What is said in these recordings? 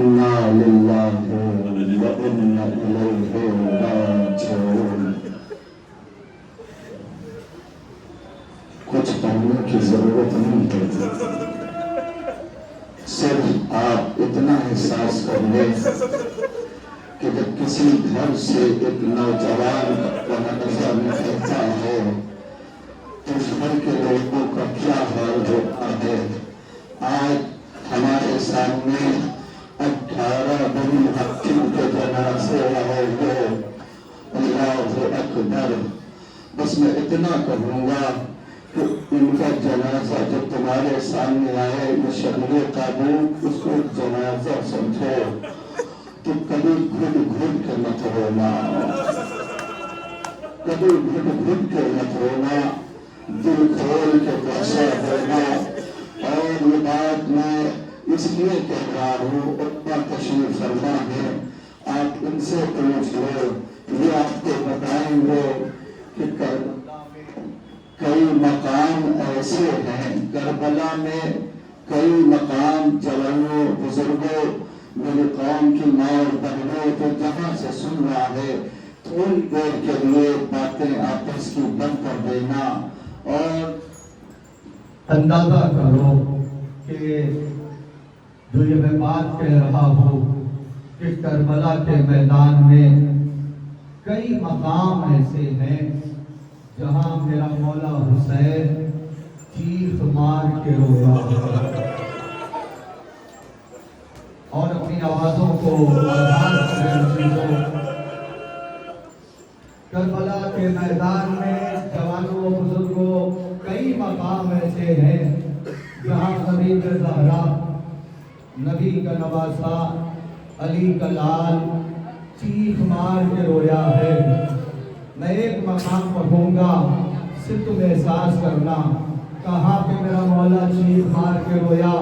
انا للہ و انا الیہ راجعون۔ کچھ پڑھنے کی ضرورت نہیں ہے، صرف آپ اتنا احساس کر لیں کہ جب کسی گھر سے ایک نوجوان جنازہ نکلتا ہے تو اس گھر کے لوگوں کا کیا حال ہوتا ہے۔ آج ہمارے سامنے 18 بڑی حکیم کے جنازے آئے ہوئے، اللہ اکبر۔ بس میں اتنا کہوں گا کہ ان کا جنازہ جب تمہارے سامنے آئے، مشغلے تابوت اس کو جنازہ سمجھو تو کبھی گھٹ گھٹ کے مت رونا، کبھی گھٹ گھٹ کے مت رونا، دل کھول کے پیسہ دینا۔ اور یہ بات میں اس لیے کہہ رہا ہوں، اتنا تشریف فرما ہے، آپ ان سے پوچھ لو، یہ آپ کو بتائیں گے کہ کربلا میں کئی مقام ایسے ہیں، کربلا میں کئی مقام جوانوں، بزرگوں، میری قوم کی ماں اور بہنوں تو جہاں سے سن رہا ہے تھوڑی دیر کے لیے باتیں آپس کی بند کر دینا اور اندازہ کرو کہ جو یہ میں بات کہہ رہا ہوں کہ کربلا کے میدان میں کئی مقام ایسے ہیں جہاں میرا مولا حسین چیخ مار کے رویا اور اپنی آوازوں کو آزاد کریں۔ کربلا کے میدان میں جوانوں و بزرگوں کئی مقام ایسے ہیں جہاں نبی کا زہرا، نبی کا نواسا، علی کا لال چیخ مار کے رویا ہے۔ میں ایک مقام پڑھوں گا، صرف تم احساس کرنا کہاں پہ میرا مولا چیخ مار کے رویا۔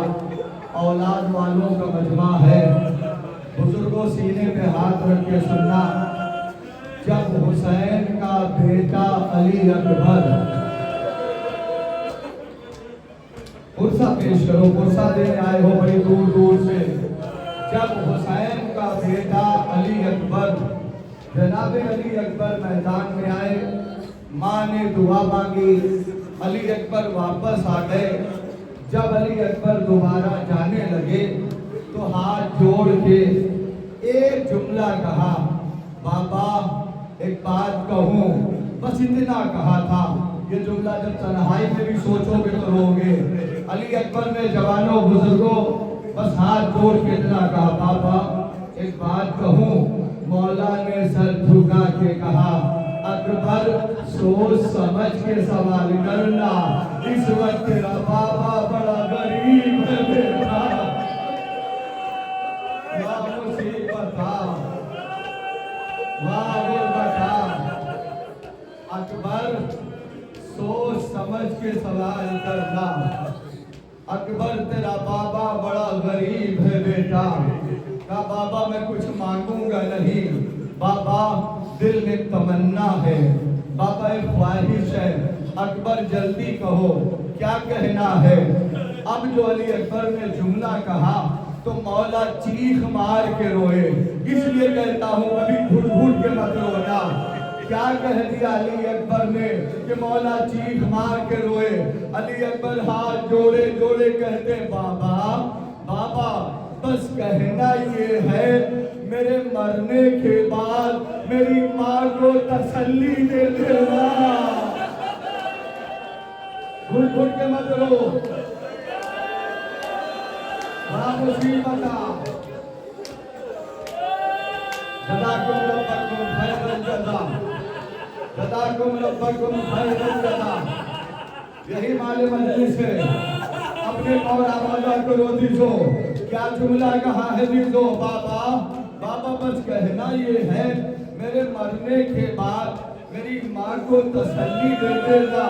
اولاد والوں کا مجمع ہے، بزرگوں سینے پہ ہاتھ رکھ کے سننا۔ جب حسین کا بیٹا علی اکبر، پرسہ پیش کرو، پرسہ دینے آئے ہو بڑی دور دور سے۔ جب حسین کا بیٹا علی اکبر، جناب علی اکبر میدان میں آئے، ماں نے دعا مانگی، علی اکبر واپس آ گئے۔ جب علی اکبر دوبارہ جانے لگے تو ہاتھ جوڑ کے ایک جملہ کہا، بابا ایک بات کہوں، بس اتنا کہا تھا۔ یہ جملہ جب تنہائی میں بھی سوچو گے تو رو گے۔ علی اکبر نے جوانوں بزرگوں بس ہاتھ جوڑ کے اتنا کہا، بابا ایک بات کہوں۔ مولا نے سر جھکا کے کہا، اکبر سوچ سمجھ کے سوال کرنا، اس وقت تیرا بابا بڑا غریب ہے بیٹا، واہ مصیبت واہ غربت۔ اکبر سوچ سمجھ کے سوال کرنا، اکبر تیرا بابا بڑا غریب ہے بیٹا۔ کہا بابا میں کچھ مانگوں گا نہیں، بابا دل میں تمنا ہے، بابا ایک خواہش ہے، اکبر جلدی کہو کیا کہنا ہے۔ اب جو علی اکبر نے جملہ کہا تو مولا چیخ مار کے روئے۔ اس لیے کہتا ہوں ابھی گھٹ گھٹ کے مت رونا۔ کیا کہہ دیا علی اکبر نے کہ مولا چیخ مار کے روئے۔ علی اکبر ہاتھ جوڑے جوڑے کہتے، بابا بابا بس کہنا یہ ہے، میرے مرنے کے بعد میری ماں کو تسلی دے دینا۔ گھٹ گھٹ کے مت رو، بڑا مصیبت۔ جزاکم ربکم خیر الجزا، جزاکم ربکم خیر الجزا۔ یہی مال مجلس ہے، اپنے مولا مولا کو روزی دو۔ کیا جملہ کہا ہے دیدو، بابا بابا بس کہنا یہ ہے، میرے مرنے کے بعد میری ماں کو تسلی دے دینا۔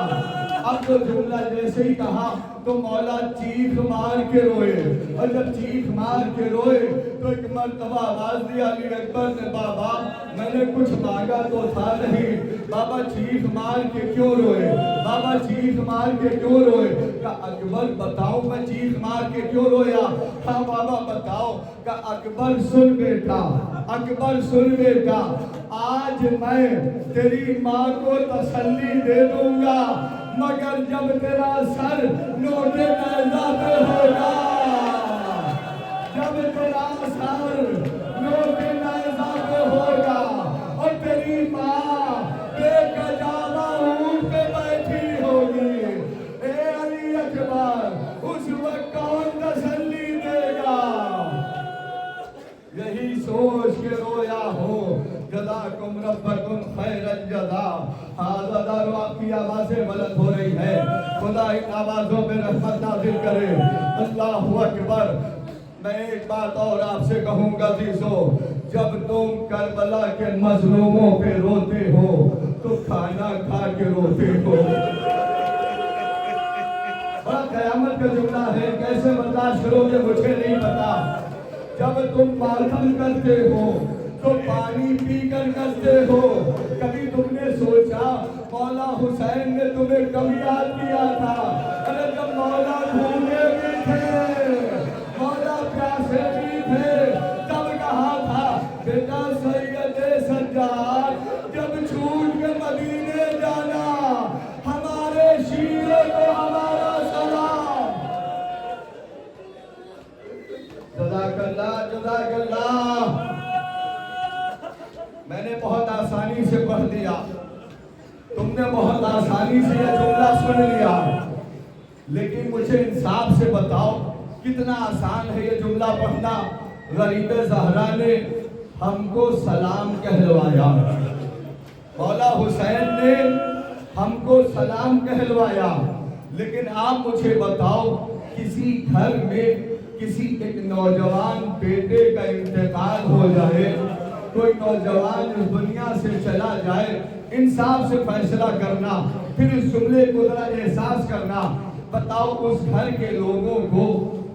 اب تو جملہ جیسے ہی کہا تو مولا چیخ مار کے روئے، اور جب چیخ مار کے روئے تو تو ایک مرتبہ آواز دیا علی اکبر نے بابا میں نے کچھ مانگا تو تھا نہیں بابا چیخ مار کے کیوں روئے بابا چیخ مار کے کیوں روئے کہا اکبر بتاؤ میں چیخ مار کے کیوں رویا ہاں بابا بتاؤ کہا اکبر سن بیٹا اکبر سن بیٹا آج میں تیری ماں کو تسلی دے دوں گا مگر جب تیرا سر نوٹے نیزہ پہ ہوگا جب تیرا سر نوٹے نیزہ پہ ہوگا اور تیری ماں بے گجالا اونٹ پہ بیٹھی ہوگی اے علی اکبر اس وقت کون تسلی دے گا یہی سوچ کے رویا ہو جزاکم ربکم خیر الجزا حاضر آپ کی آوازیں بلند ہو رہی ہے خدا ان آوازوں پہ رحمت نازل کرے اللہ اکبر میں ایک بات اور آپ سے کہوں گا عزیزو جب تم کربلا کے مظلوموں پہ روتے ہو تو کھانا کھا کے روتے ہو بڑا قیامت کا جملہ ہے کیسے برداشت کرو گے مجھے نہیں پتا جب تم ماتم کرتے ہو تو پانی پی کر کرتے ہو کبھی تم نے سوچا مولا حسین نے تمہیں کب یاد کیا تھا ارے جب مولا بھوکے بھی تھے مولا پیاسے بھی تھے تب کہا تھا بیٹا سید سجاد جب چھوٹ کے مدینے جانا ہمارے شیعہ کو ہمارا سلام جزاک اللہ میں نے بہت آسانی سے پڑھ دیا تم نے بہت آسانی سے یہ جملہ سن لیا لیکن مجھے انصاف سے بتاؤ کتنا آسان ہے یہ جملہ پڑھنا غریب زہرا نے ہم کو سلام کہلوایا مولا حسین نے ہم کو سلام کہلوایا لیکن آپ مجھے بتاؤ کسی گھر میں کسی ایک نوجوان بیٹے کا انتقال ہو جائے کوئی نوجوان اس دنیا سے چلا جائے انصاف سے فیصلہ کرنا پھر اس جملے کو ذرا احساس کرنا بتاؤ اس گھر کے لوگوں کو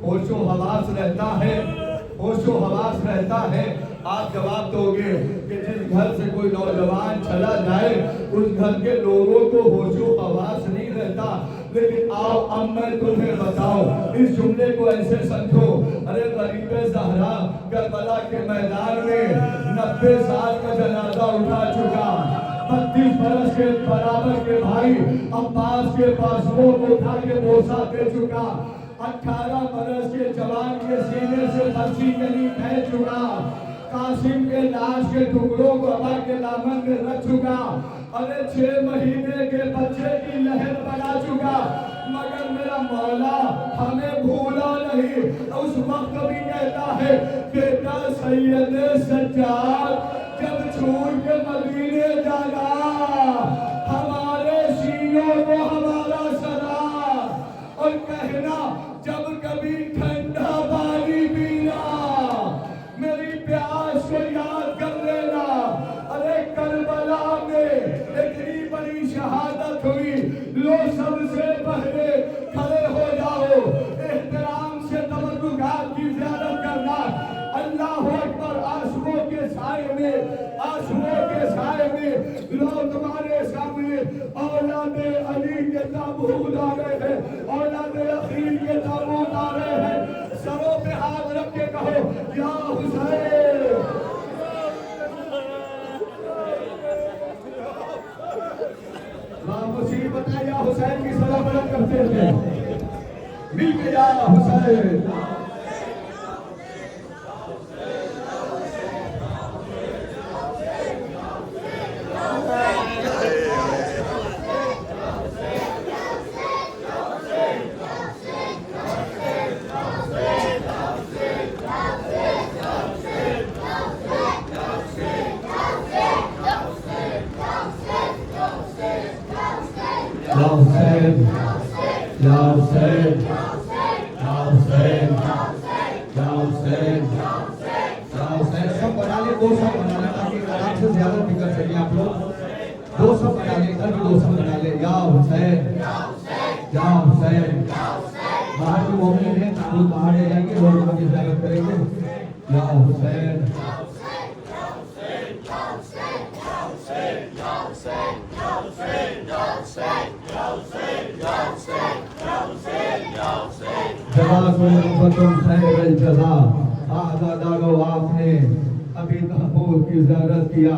ہوش و حواس رہتا ہے ہوش و حواس رہتا ہے آپ جواب دو گے کہ جس گھر سے کوئی نوجوان چلا جائے اس گھر کے لوگوں کو ہوش و حواس نہیں رہتا لیکن آؤ اب میں تمہیں بتاؤں اس جملے کو ایسے سمجھو ارے غریب زہرا کربلا کے میدان میں 90 سال کا جنازہ اٹھا چکا 32 برس کے برابر کے بھائی عباس کے بازوؤں کو اٹھا کے بوسہ دے چکا 18 برس کے جوان کے سینے سے برچی گلی پھیل چکا قاسم کے لاش کے ٹکڑوں کو ہوا کے دامن میں رکھ چکا ارے 6 مہینے کے بچے کی لہر بنا چکا مگر میرا مولا ہمیں بھولا نہیں اس وقت بھی کہتا ہے بیٹا سید سجاد جب چھوڑ کے مدینے جانا ہمارے شیعوں کو ہمارا سلام اور کہنا جب کبھی ٹھنڈا پانی پینا میری پیاس کو یاد کر لینا ارے کربلا میں اتنی بڑی شہادت ہوئی لو سب سے پہلے کھڑے ہو جاؤ احترام سے تبرکات کی زیارت کرنا اللہ اکبر آنسوؤں کے سائے میں لو تمہارے سامنے اولاد علی کے تابوت آ رہے ہیں اولاد عقیل کے تابوت آ رہے ہیں سروں پہ ہاتھ رکھ کے کہو یا حسین مصیبت ہے یا حسین کی صدا بلند کرتے تھے مل کے یا حسین या हुसैन जज़ाकुमुल्लाह खैरल जज़ा। आज़ादारो, आपने अभी ताबूत की ज़ियारत किया।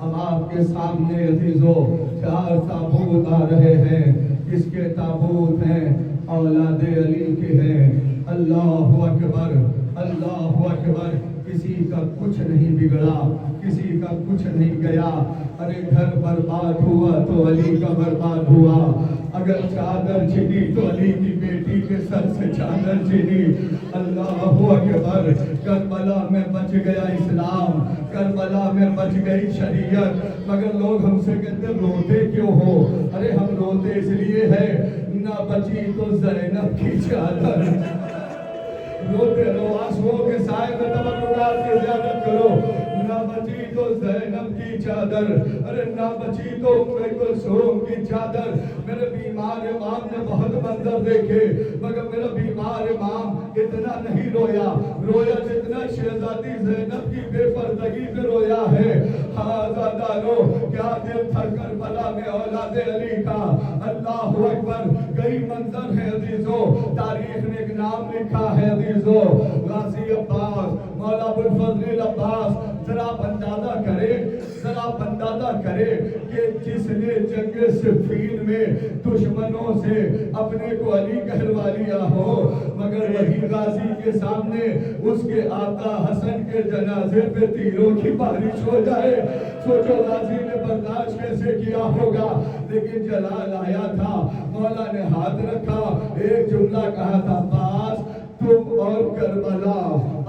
हम आपके सामने अज़ीज़ों 4 ताबूत आ रहे हैं। किसके ताबूत हैं? औलादे अली के हैं। अल्लाहु अकबर, अल्लाहु अकबर। किसी का कुछ नहीं बिगड़ा, किसी का कुछ नहीं गया। अरे घर बर्बाद हुआ तो अली का बर्बाद हुआ। अगर चादर छिनी तो अली की बेटी के सर से चादर छिनी। अल्लाहु अकबर। करबला में बच गया इस्लाम, करबला में बच गई शरीयत। मगर लोग हमसे कहते रोते क्यों हो? अरे हम रोते इसलिए है ना बची तो ज़ैनब की चादर। रोते रहो, आंसुओं के साए में तबर्रुकात की ज़ियारत करो। ना बची तो ज़ैनब की चादर, अरे ना बची तो उम्मे कुलसूम की चादर। मेरे बीमार इमाम ने बहुत मंजर देखे, मगर मेरा बीमार इमाम इतना नहीं रोया, रोया जितना शहजादी ज़ैनब की बेपर्दगी पे रोया है। आज़ादारो, क्या दिल था करबला में औलादे अली का। अल्लाहु अकबर। कई मंजर है अजीजों, तारीख ने एक नाम लिखा है अजीजों, गाजी अब्बास, मौला अबुल फजल अब्बास। जरा अंदाजा करे, जरा अंदाजा करे कि जिसने जंग सिफ़ीन में दुश्मनों से अपने को अली कहलवा लिया हो, मगर वही गाजी के सामने उसके आका हसन के जनाजे पे तीरों की बारिश हो जाए। सोचो गाजी ने बर्दाश्त कैसे किया होगा। लेकिन जलाल आया था, मौला ने हाथ रखा, एक जुमला कहा था, अब्बास तुम और करबला,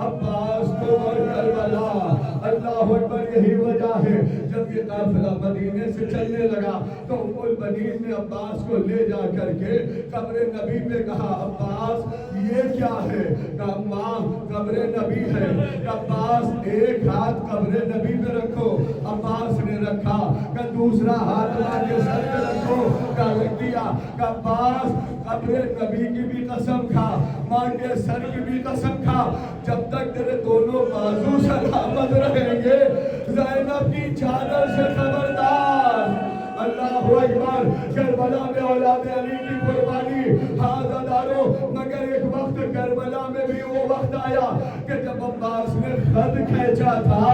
अब्बास तुम और करबला। अल्लाहु अकबर। यही वजह है जब ये काफिला मदीने से चलने लगा तो उम्मुल बनीन ने अब्बास को ले जा करके कब्र नबी पे कहा, अब्बास ये क्या है? कहा अम्मा कब्र नबी है। अब्बास एक हाथ कब्र नबी पे रखो। अब्बास ने रखा। कहा दूसरा हाथ के सर पे रखो। कहा रख दिया। कहा अब्बास कब्र नबी की भी कसम खा, मां के सर की भी कसम खा, जब तक तेरे दोनों बाजू सलामत रहेंगे ज़ैनब की चादर से खबरदार। अल्लाहु अकबर। करबला में औलाद अली की कुर्बानी। आज़ादारो, मगर एक वक्त करबला में भी वो वक्त आया कि जब अब्बास ने खत खींचा था,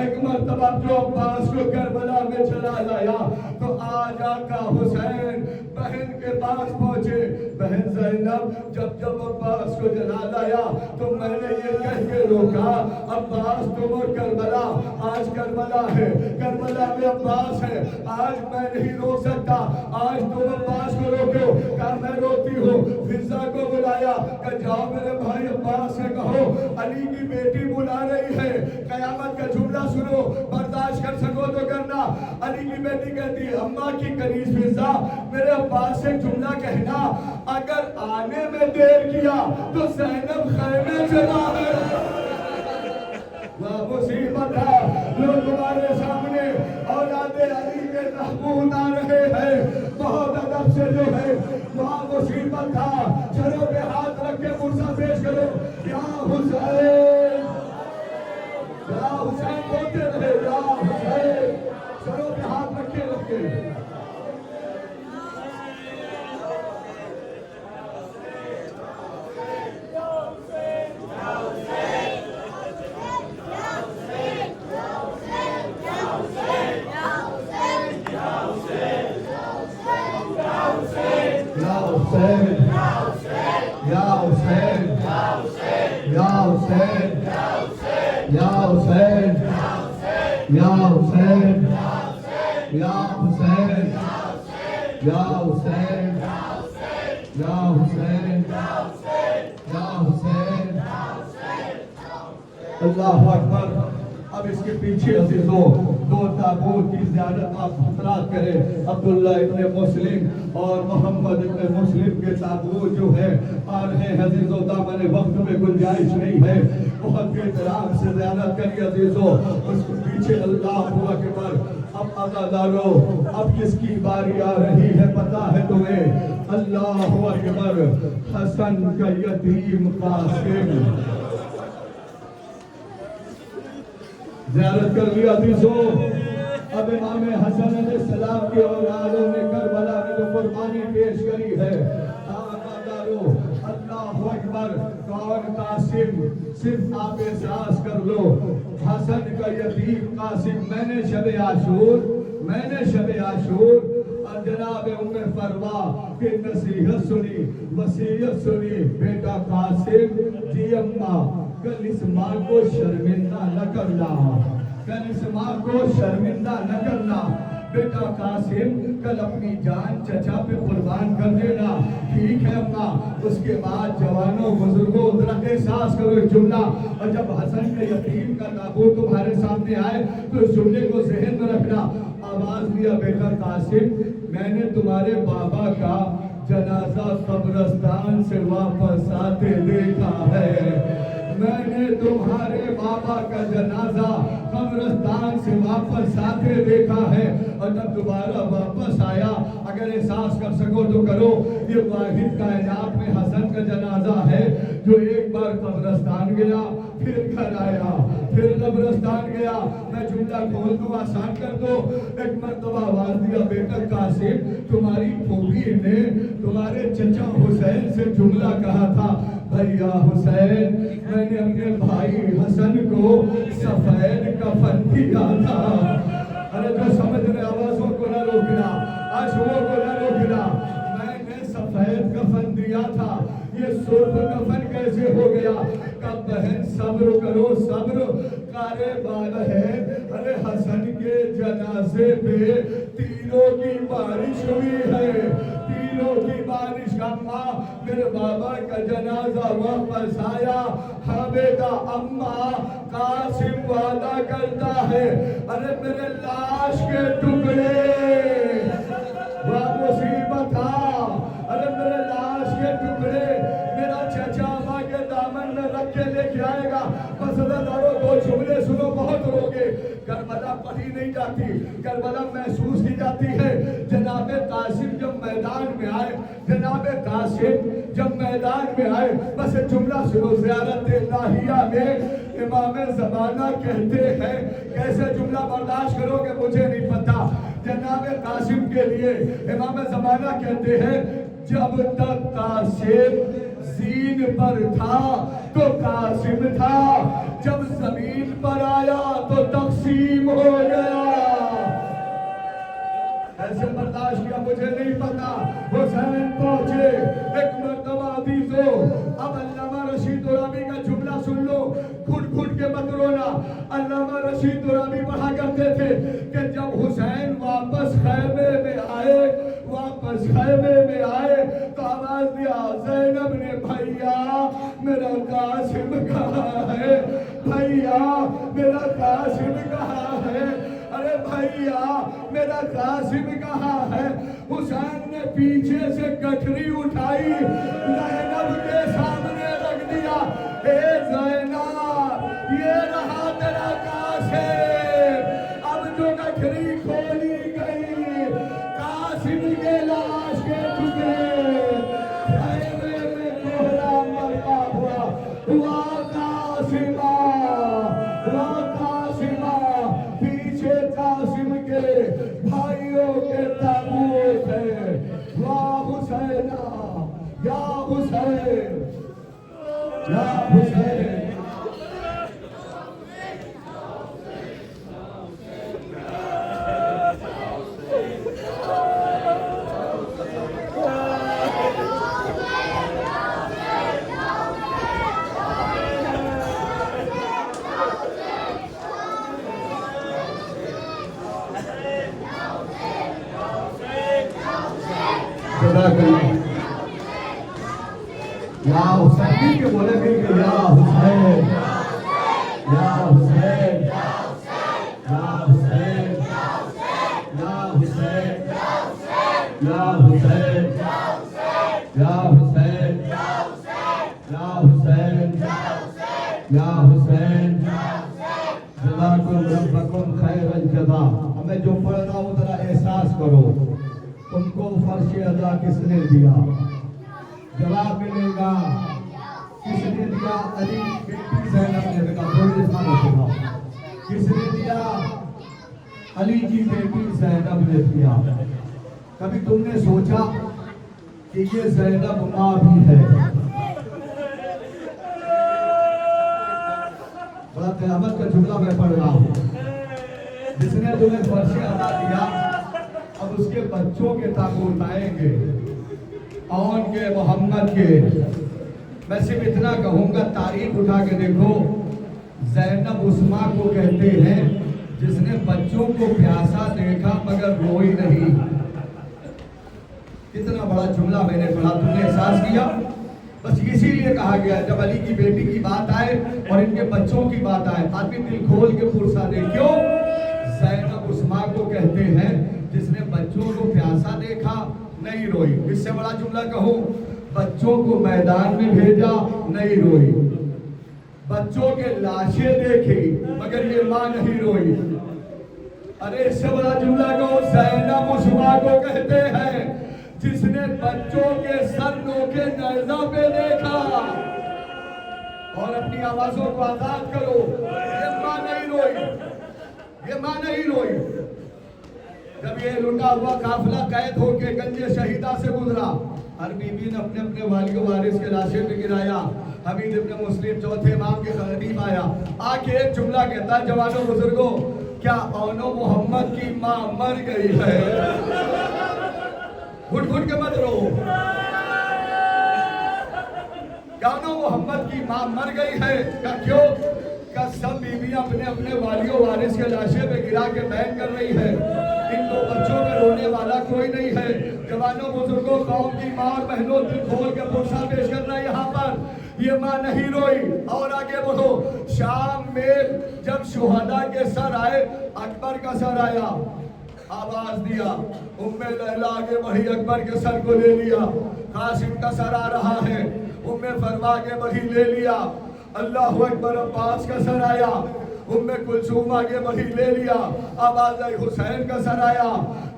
एक मर्तबा जो अब्बास को करबला में चला लाया तो आज आका हुसैन बहन के पास पहुंचे। बहन ज़ैनब जब जब अब्बास को जला लाया तो मैंने ये कह के रोका, अब्बास तुम और करबला, आज करबला है, करबला में अब्बास है, आज मैं नहीं रोक सकता, आज तुम अब्बास को रोको। कहा मैं रोती हूँ। फिजा को बुलाया, कहा जाओ मेरे भाई अब्बास से कहो अली की बेटी बुला रही है, कयामत का जुमला सुनो, बर्दाश्त कर सको तो करना। अली की बेटी कहती है, अम्मा की कनीज फिजा, मेरे अब्बास से जुमला कहना, अगर आने में देर किया तो ज़ैनब खैमे से बाहर। वह मुसीबत है, लोग तुम्हारे सामने औलादे अली के ताबूत आ रहे हैं, बहुत अदब से जो है वहाँ मुसीबत था। चलो पे हाथ रख के पुरसा पेश करो, या हुसैन, या हुसैन बोलते रहे, या हुसैन। चलो पे हाथ रखे रखे। अल्लाहु अकबर। अब इसके पीछे अजीजों 2 ताबूत की ज़ियारत आप हज़रात करें। अब्दुल्ला इब्न मुस्लिम और मोहम्मद इब्न मुस्लिम के ताबूत जो है आ रहे हैं अजीजों। दामन वक्त में गुंजाइश नहीं है, बहुत बेहतराम से ज़ियारत करिए अजीजों। उसके पीछे अल्लाहु अकबर। अब अज़ादारो, अब किसकी बारी आ रही है पता है तुम्हें? अल्लाहु अकबर। हसन का यतीम कासिम, زیارت کر لیا عزیزوں. اب امام حسن علیہ السلام کی اولادوں نے کربلا میں جو قربانی پیش کری ہے, اللہ اکبر, کون قاسم, صرف آپ احساس کر لو, حسن کا یتیم قاسم. میں نے شب عاشور اور جناب ام فروا کی نصیحت سنی, وصیت سنی, بیٹا قاسم جی اماں کل اس ماں کو شرمندہ نہ کرنا, کل اس ماں کو شرمندہ نہ کرنا. بیٹا قاسم کل اپنی جان چچا پہ قربان کر دینا, ٹھیک ہے اماں. اس کے بعد جوانوں بزرگوں ذرا احساس کرو ایک جملہ, اور جب حسن کے یتیم کا تابوت تمہارے سامنے آئے تو اس جملے کو ذہن میں رکھنا. آواز دیا, بیٹا قاسم میں نے تمہارے بابا کا جنازہ قبرستان سے واپس آتے دیکھا ہے, میں نے تمہارے بابا کا جنازہ قبرستان سے واپس آتے دیکھا ہے. اور جب دوبارہ واپس آیا, اگر احساس کر سکو تو کرو, یہ واحد کائنات میں حسن کا جنازہ ہے جو ایک بار قبرستان گیا, پھر گھر آیا, پھر قبرستان گیا. میں جملہ کھول دوں, آسان کر دو. ایک مرتبہ آواز دیا, بیٹا قاسم تمہاری پھوپھی نے تمہارے چچا حسین سے جملہ کہا تھا, بھیا حسین میں نے اپنے بھائی حسن کو سفید کفن دیا تھا. ارے جو سمجھ رہے آوازوں کو نہ روکنا, آنسوؤں کو نہ روکنا. میں نے سفید کفن دیا تھا, یہ سرخ کفن کیسے ہو گیا؟ کب بہن صبر کرو, صبر کارے بال ہے. ارے حسن کے جنازے پہ تیروں کی بارش ہوئی ہے, تیروں کی بارش. اماں میرے بابا کا جنازہ واپس آیا. ہاں بیٹا اماں قاسم وعدہ کرتا ہے, ارے میرے لاش کے ٹکڑے, وہ مصیبت تھا, ارے میرے لاش کے ٹکڑے میرا چچا ماں کے دامن میں رکھ کے لے کے آئے گا. بس دارو دو جملے سنو, بہت روگے. کربلا پڑھی نہیں جاتی, کربلا محسوس کی جاتی ہے. جناب قاسم جب میدان میں آئے, جناب قاسم جب میدان میں آئے, بس جملہ سنو. زیارت الہیہ میں امام زمانہ کہتے ہیں, کیسے جملہ برداشت کرو گے مجھے نہیں پتا. جناب قاسم کے لیے امام زمانہ کہتے ہیں, جب تک قاسم زین پر تھا تو قاسم تھا, جب زمین پر آیا تو تقسیم ہو گیا. ایسے برداشت کیا مجھے نہیں پتا. حسین پہنچے ایک مرتبہ عزیزو. اب علامہ رشید ترابی کا جملہ سن لو, گھٹ گھٹ کے مت رونا. علامہ رشید ترابی پڑھا کرتے تھے کہ جب حسین واپس خیمے میں آئے, واپس خیمے میں آئے تو آواز دیا زینب نے, بھیا میرا قاسم کہاں ہے, بھیا میرا قاسم کہاں ہے, ارے بھیا میرا قاسم کہاں ہے. حسین نے پیچھے سے گٹھری اٹھائی, زینب کے سامنے رکھ دیا, اے زینب یہ رہا تیرا قاسم. اب جو گٹھری کھولی گئی, قاسم کے لاش کے ٹکڑے خیمے میں کوہرا مرتا ہوا. ہوا قاسمہ, ہوا قاسمہ, پیچھے قاسم کے بھائیوں کے تابوت ہے. واہ حسینہ, یا حسین, یا حسین. یا حسین کے بولے بھی کہ یا حسین, یا حسین, یا حسین, یا حسین, یا حسین, یا حسین, یا حسین, یا حسین. جزاکم ربکم خیر الجزا. ہمیں جو پڑھ رہا ہوں ذرا احساس کرو, تم کو فرش ادا کس نے دیا؟ جواب ملے گا کس نے دیا؟ علی بیٹی زینب نے. بیٹا تھوڑی دیر سامنے سے کس نے دیا؟ علی کی بیٹی زینب نے دیا۔ کبھی تم نے سوچا کہ یہ زینب ماں بھی ہے؟ بڑا قیامت کا جملہ میں پڑھ رہا ہوں، جس نے تمہیں فرش عطا دیا، اب اس کے بچوں کے تابوت آئیں گے، اون کے، محمد کے۔ میں صرف اتنا کہوں گا، تاریخ اٹھا کے دیکھو، زینب اس ماں کو کہتے ہیں جس نے بچوں کو پیاسا دیکھا مگر روئی نہیں۔ کتنا بڑا جملہ میں نے پڑھا، تم نے احساس کیا؟ بس اسی لیے کہا گیا جب علی کی بیٹی کی بات آئے اور ان کے بچوں کی بات آئے، آدمی دل کھول کے پرسا دے۔ کیوں؟ زینب اس ماں کو کہتے ہیں جس نے بچوں کو پیاسا دیکھا نہیں روئی۔ اس سے بڑا جملہ کہوں، بچوں کو میدان میں بھیجا نہیں روئی، بچوں کے لاشیں دیکھی مگر یہ ماں نہیں روئی۔ ارے اس سے بڑا جملہ کہو، زینب اس ماں کو کہتے ہیں جس نے بچوں کے سر نوکے نیزہ پہ دیکھا۔ اور اپنی آوازوں کو آزاد کرو، یہ ماں نہیں روئی، یہ ماں نہیں روئی۔ جب یہ لٹا ہوا قافلہ قید ہو کے گنج شہیدہ سے گزرا، ہر بی بی نے اپنے اپنے والی و وارث کے لاشیں پہ گرایا۔ حمید ابن مسلم چوتھے امام کے قریب آیا، آ کے ایک جملہ کہتا ہے، جوانوں بزرگوں، کیا اونو محمد کی ماں مر گئی ہے؟ گھٹ گھٹ کے مت رہو، کیا اونو محمد کی ماں مر گئی ہے؟ کیوں؟ کہ سب بیویاں اپنے اپنے والی و وارث کے لاشیں پہ گرا کے بیان کر رہی ہے، ان دو بچوں میں رونے والا کوئی نہیں ہے۔ جوانوں بزرگوں، قوم کی ماں اور بہنوں، دل کھول کے پرسہ پیش کرنا یہاں پر، یہ ماں نہیں روئی۔ اور آگے بڑھو، شام میں جب شہداء کے سر آئے، اکبر کا سر آیا، آواز دیا، ام لیلہ آگے بڑھی، اکبر کے سر کو لے لیا۔ قاسم کا سر آ رہا ہے، ام فرما آگے بڑھی، لے لیا۔ اللہ اکبر، عباس کا سر آیا، ام کلثوم آگے بڑھی، لے لیا۔ آواز آئی، حسین کا سر آیا،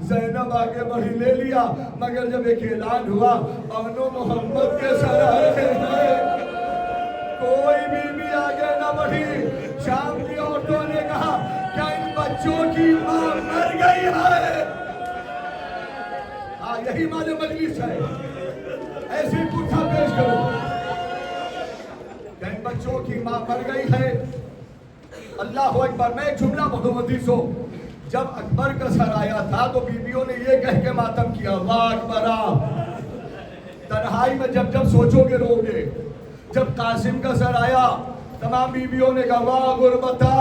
زینب آگے بڑھی، لے لیا۔ مگر جب ایک اعلان ہوا، اونو محمد کے سر آئے ہیں، کوئی بی بی آگے نہ بڑھی۔ شام کی عورتوں نے کہا، کیا ان بچوں کی ماں مر گئی ہے؟ یہی مال مجلس ہے، ایسی پرسہ پیش کرو، کیا ان بچوں کی ماں مر گئی ہے؟ اللہ اکبر۔ میں ایک جملہ پڑھوں حدیثوں، جب اکبر کا سر آیا تھا تو بیویوں نے یہ کہہ کے ماتم کیا، اللہ اکبر۔ تنہائی میں جب جب سوچو گے رو گے۔ جب قاسم کا سر آیا، تمام بیویوں نے کہا، واہ غربتا۔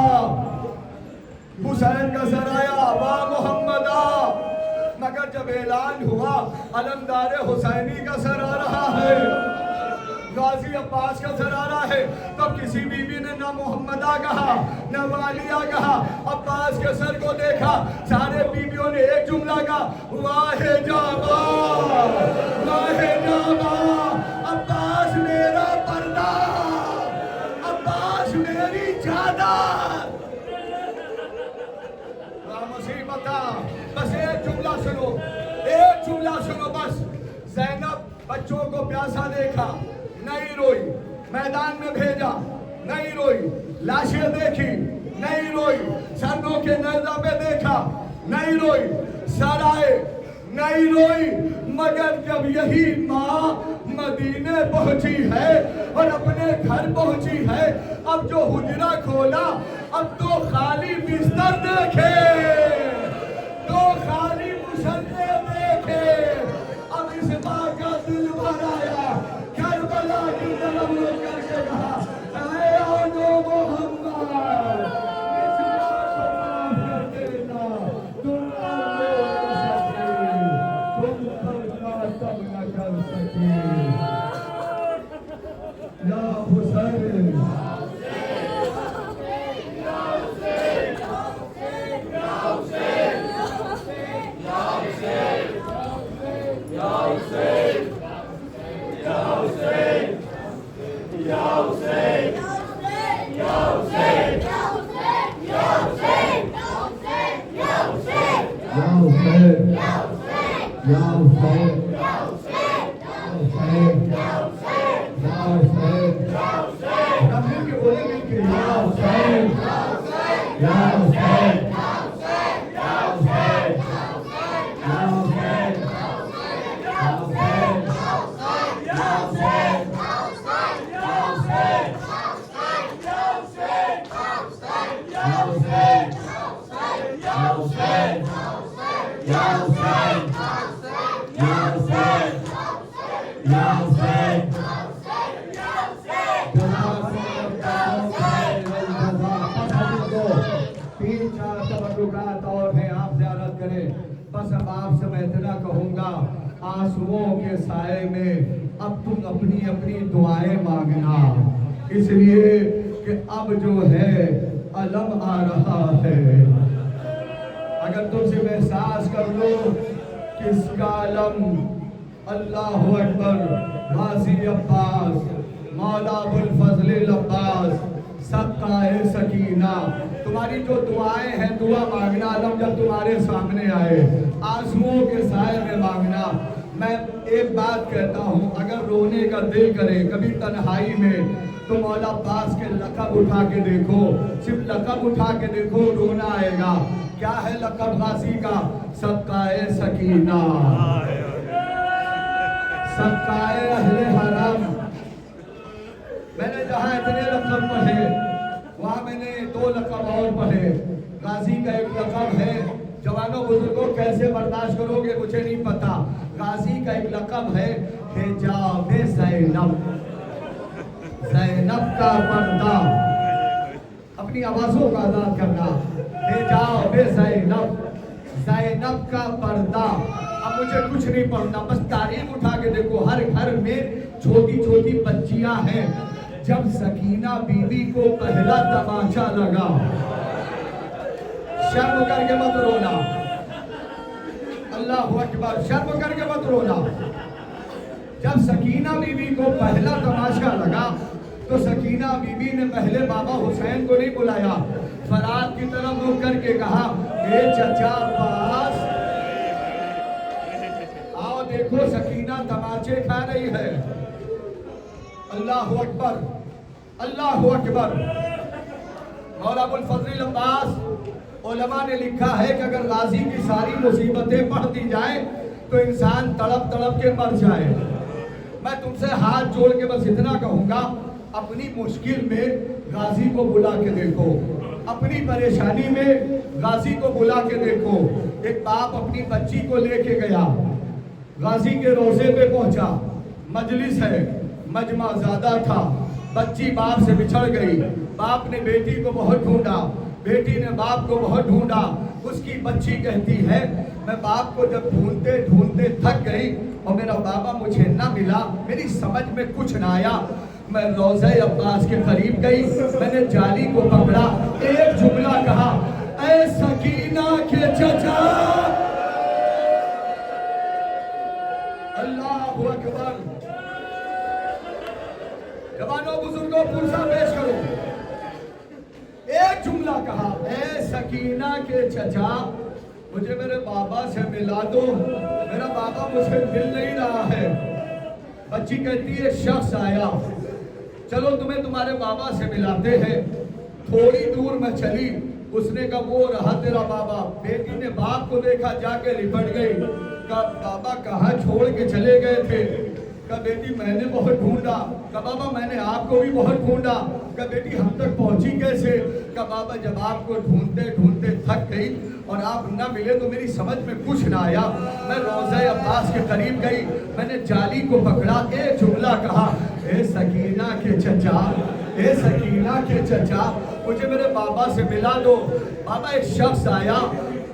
حسین کا سر آیا، واہ محمدہ۔ مگر جب اعلان ہوا علمدار حسینی کا سر آ رہا ہے، غازی عباس کا سر آ رہا ہے، تب کسی بی بی نے نہ محمدہ کہا نہ والیہ کہا، عباس کے سر کو دیکھا، سارے بیویوں نے ایک جملہ کہا، واہ جابا، واہ جابا، عباس میرا پردہ، عباس میری چادر۔ مصیبتہ، بس ایک جملہ سنو، ایک جملہ سنو بس۔ زینب بچوں کو پیاسا دیکھا، نہیں روئی، میدان میں بھیجا، نہیں روئی، لاشیں دیکھی، نہیں روئی، سروں کے نیزہ پہ دیکھا، نہیں روئی، سر آئے، نہیں روئی۔ مگر جب یہی ماں مدینے پہنچی ہے اور اپنے گھر پہنچی ہے، اب جو حجرہ کھولا، اب تو خالی بستر دیکھے، تو خالی مصلے دیکھے۔ اب اس ماں کا دل بھر آیا، کربلا کی طرف رک کر کے کہا، اے اونو محمد، اس ماں کو معاف کر دینا، تم پر نہیں سکی، تم پر ماتم نہ کر سکی۔ یا حسین، या हुसैन, या हुसैन, या हुसैन, या हुसैन, या हुसैन, या हुसैन, या हुसैन, या हुसैन, या हुसैन, या हुसैन, या हुसैन। तीन चार तबरुकात और हैं, आप ज़ियारत करें। बस अब आपसे मैं इतना कहूँगा, आंसुओं के साए में अब तुम अपनी अपनी दुआएं मांगना, इसलिए कि अब जो है अलम आ रहा है। अगर तुम सिर्फ एहसास कर लो कि इसका अलम अल्लाहु अकबर, गाजी अब्बास, मौला अबुल फजल अब्बास, सत्ताए सकीना, तुम्हारी जो दुआएं हैं, दुआ मांगना अलम जब तुम्हारे सामने आए, आंसुओं के साए में मांगना। मैं एक बात कहता हूँ, अगर रोने का दिल करे कभी तन्हाई में, तो मौला अब्बास के लक़ब उठा के देखो, सिर्फ लक़ब उठा के देखो, रोना आएगा। क्या है लक़ब गाजी का? सत्ताए सकीना, सत्ताए अहले हरम। मैंने जहाँ इतने लक़ब पढ़े, वहाँ मैंने 2 लक़ब और पढ़े। गाजी का एक लक़ब है, जवानों बुजुर्गों कैसे बर्दाश्त करोगे मुझे नहीं पता। गाजी का एक लक़ब है हिजाब ज़ैनब, ज़ैनब का पर्दा। अपनी आवाज़ों का आज़ाद करना, हिजाब ज़ैनब, ज़ैनब का पर्दा। अब मुझे कुछ नहीं पढ़ना, बस तारीख उठा के देखो, हर घर में छोटी छोटी बच्चियां हैं। जब सकीना बीवी को पहला तमाचा लगा, शर्म करके मत रोना, अल्लाहु अकबर, शर्म करके मत रोना। जब सकीना बीवी को पहला तमाशा लगा, तो सकीना बीवी ने पहले बाबा हुसैन को नहीं बुलाया, फरात की तरफ रुक करके कहा, ए चचा अब्बास आओ देखो, सकीना तमाचे खा रही है। अल्लाहु अकबर, अल्लाहु अकबर। मौला अबुल फजल अब्बास, उलमा ने लिखा है कि अगर गाजी की सारी मुसीबतें पढ़ दी जाए तो इंसान तड़प तड़प के मर जाए। मैं तुमसे हाथ जोड़ के बस इतना कहूँगा, अपनी मुश्किल में गाजी को बुला के देखो, अपनी परेशानी में गाजी को बुला के देखो। एक बाप अपनी बच्ची को लेके गया, गाजी के रोज़े पे पहुंचा, मजलिस है, मजमा ज़्यादा था, बच्ची बाप से बिछड़ गई। बाप ने बेटी को बहुत ढूंढा, बेटी ने बाप को बहुत ढूंढा। उसकी बच्ची कहती है, मैं बाप को जब ढूंढते ढूंढते थक गई और मेरा बाबा मुझे ना मिला, मेरी समझ में कुछ ना आया, मैं रोज़े अब्बास के करीब गई, मैंने जाली को पकड़ा, एक जुमला कहा, ऐ सकीना के चचा। अल्लाहु अकबर। जवानों बुजुर्गों पुरसा पेश करो। एक जुमला कहा, ऐ सकीना के चचा, मुझे मेरे बाबा से मिला दो, मेरा बाबा मुझे मिल नहीं रहा है। बच्ची कहती है, शख्स आया, चलो तुम्हें तुम्हारे बाबा से मिलाते हैं। थोड़ी दूर में चली, उसने कहा, वो रहा तेरा बाबा। बेटी ने बाप को देखा, जाके लिपट गई, कहा बाबा कहाँ छोड़ के चले गए थे? कहा बेटी मैंने बहुत ढूंढा। कहा बाबा मैंने आपको भी बहुत ढूंढा। कहा बेटी हम तक पहुंची कैसे? कहा बाबा जब आपको ढूंढते ढूंढते थक गई और आप न मिले तो मेरी समझ में कुछ ना आया, मैं रोज़े अब्बास के करीब गई, मैंने जाली को पकड़ा, एक जुमला कहा, ए सकीना के चचा, ए सकीना के चचा, मुझे मेरे बाबा से मिला दो। बाबा एक शख्स आया,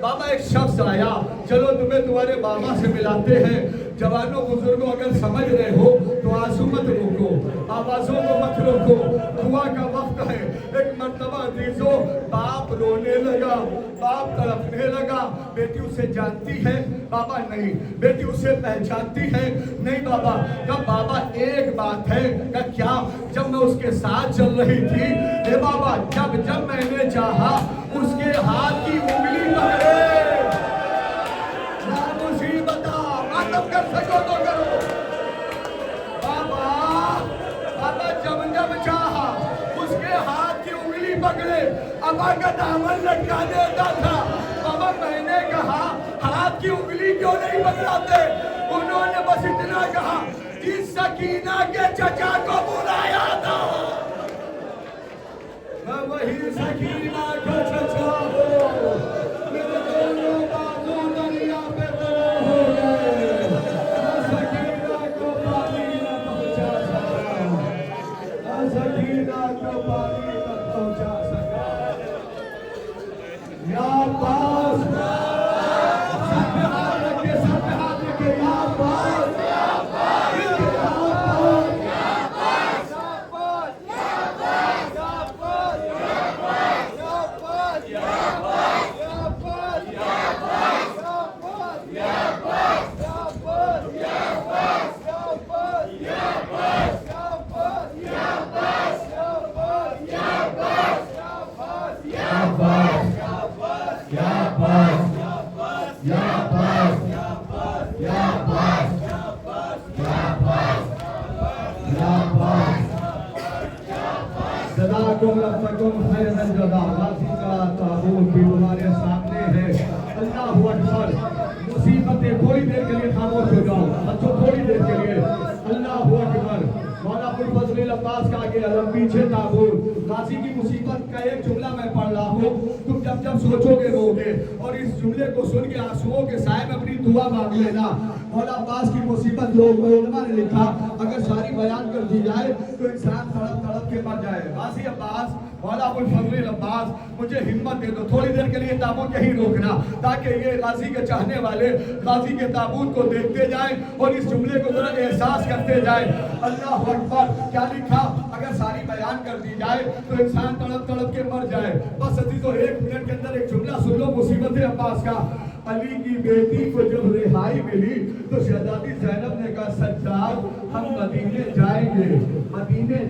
बाबा एक शख्स आया, चलो तुम्हें तुम्हारे बाबा से मिलाते हैं। जवानों बुजुर्गों अगर समझ रहे हो तो आंसू मत रोको, आवाज़ों को मत रोको, दुआ का वक्त है। एक मर्तबा अजीजों, बाप रोने लगा, बाप तड़पने लगा। बेटी उसे जानती है? बाबा नहीं। बेटी उसे पहचानती है? नहीं बाबा। कब बाबा एक बात है, कब क्या? जब मैं उसके साथ चल रही थी, हे बाबा जब जब मैंने चाहा उसके हाथ की उंगली पकड़े। मातम कर सको तो करो बाबा, बाबा जब जब चाहा उसके हाथ की उंगली पकड़े, अम्मा का दामन लटका देता था। बाबा मैंने कहा हाथ की उंगली क्यों नहीं पकड़ाते? उन्होंने बस इतना कहा कि सकीना के चचा को बुलाया था। मैं वही सकीना का चचा हूँ, मेरे दोनों बाजू दरिया पे हो गए, सकीना को पानी न पहुंचा सका, सकीना को पानी न पहुंचा सका। या पास सत्य हाथ के या पास तुम्हारे सामने है। अल्लाहु अकबर। मुसीबतें थोड़ी देर के लिए खामोश हो जाओ बच्चों, थोड़ी देर के लिए। अल्लाहु अकबर। मौला अबुल फजल अब्बास का आगे अलम पीछे ताबूत। गाजी की मुसीबत का एक जुमला मैं पढ़ रहा हूँ, तुम जब जब सोचोगे रोगे, और इस जुमले को सुन के आंसुओं के साए में अपनी दुआ मांग लेना। मौला अब्बास की मुसीबत लोग उलमा ने लिखा अगर सारी बयान कर दी जाए तो इंसान तड़प तड़प के मर जाए। गाजी अब्बास, मौला अबुल फजल अब्बास, मुझे हिम्मत दे दो, थोड़ी देर के लिए ताबूत यहीं रोकना, ताकि ये गाजी के चाहने वाले गाजी के ताबूत को देखते जाएं और इस जुमले को जरा एहसास करते जाएं। अल्लाह अकबर। क्या लिखा? अगर सारी बयान कर दी जाए तो इंसान तड़प तड़प के मर जाए। बस अजीजों, 1 मिनट के अंदर एक जुमला सुन लो मुसीबत अब्बास का। अली की बेटी को जब रिहाई मिली तो शहजादी ज़ैनब ने कहा सज्जाद हम मदीने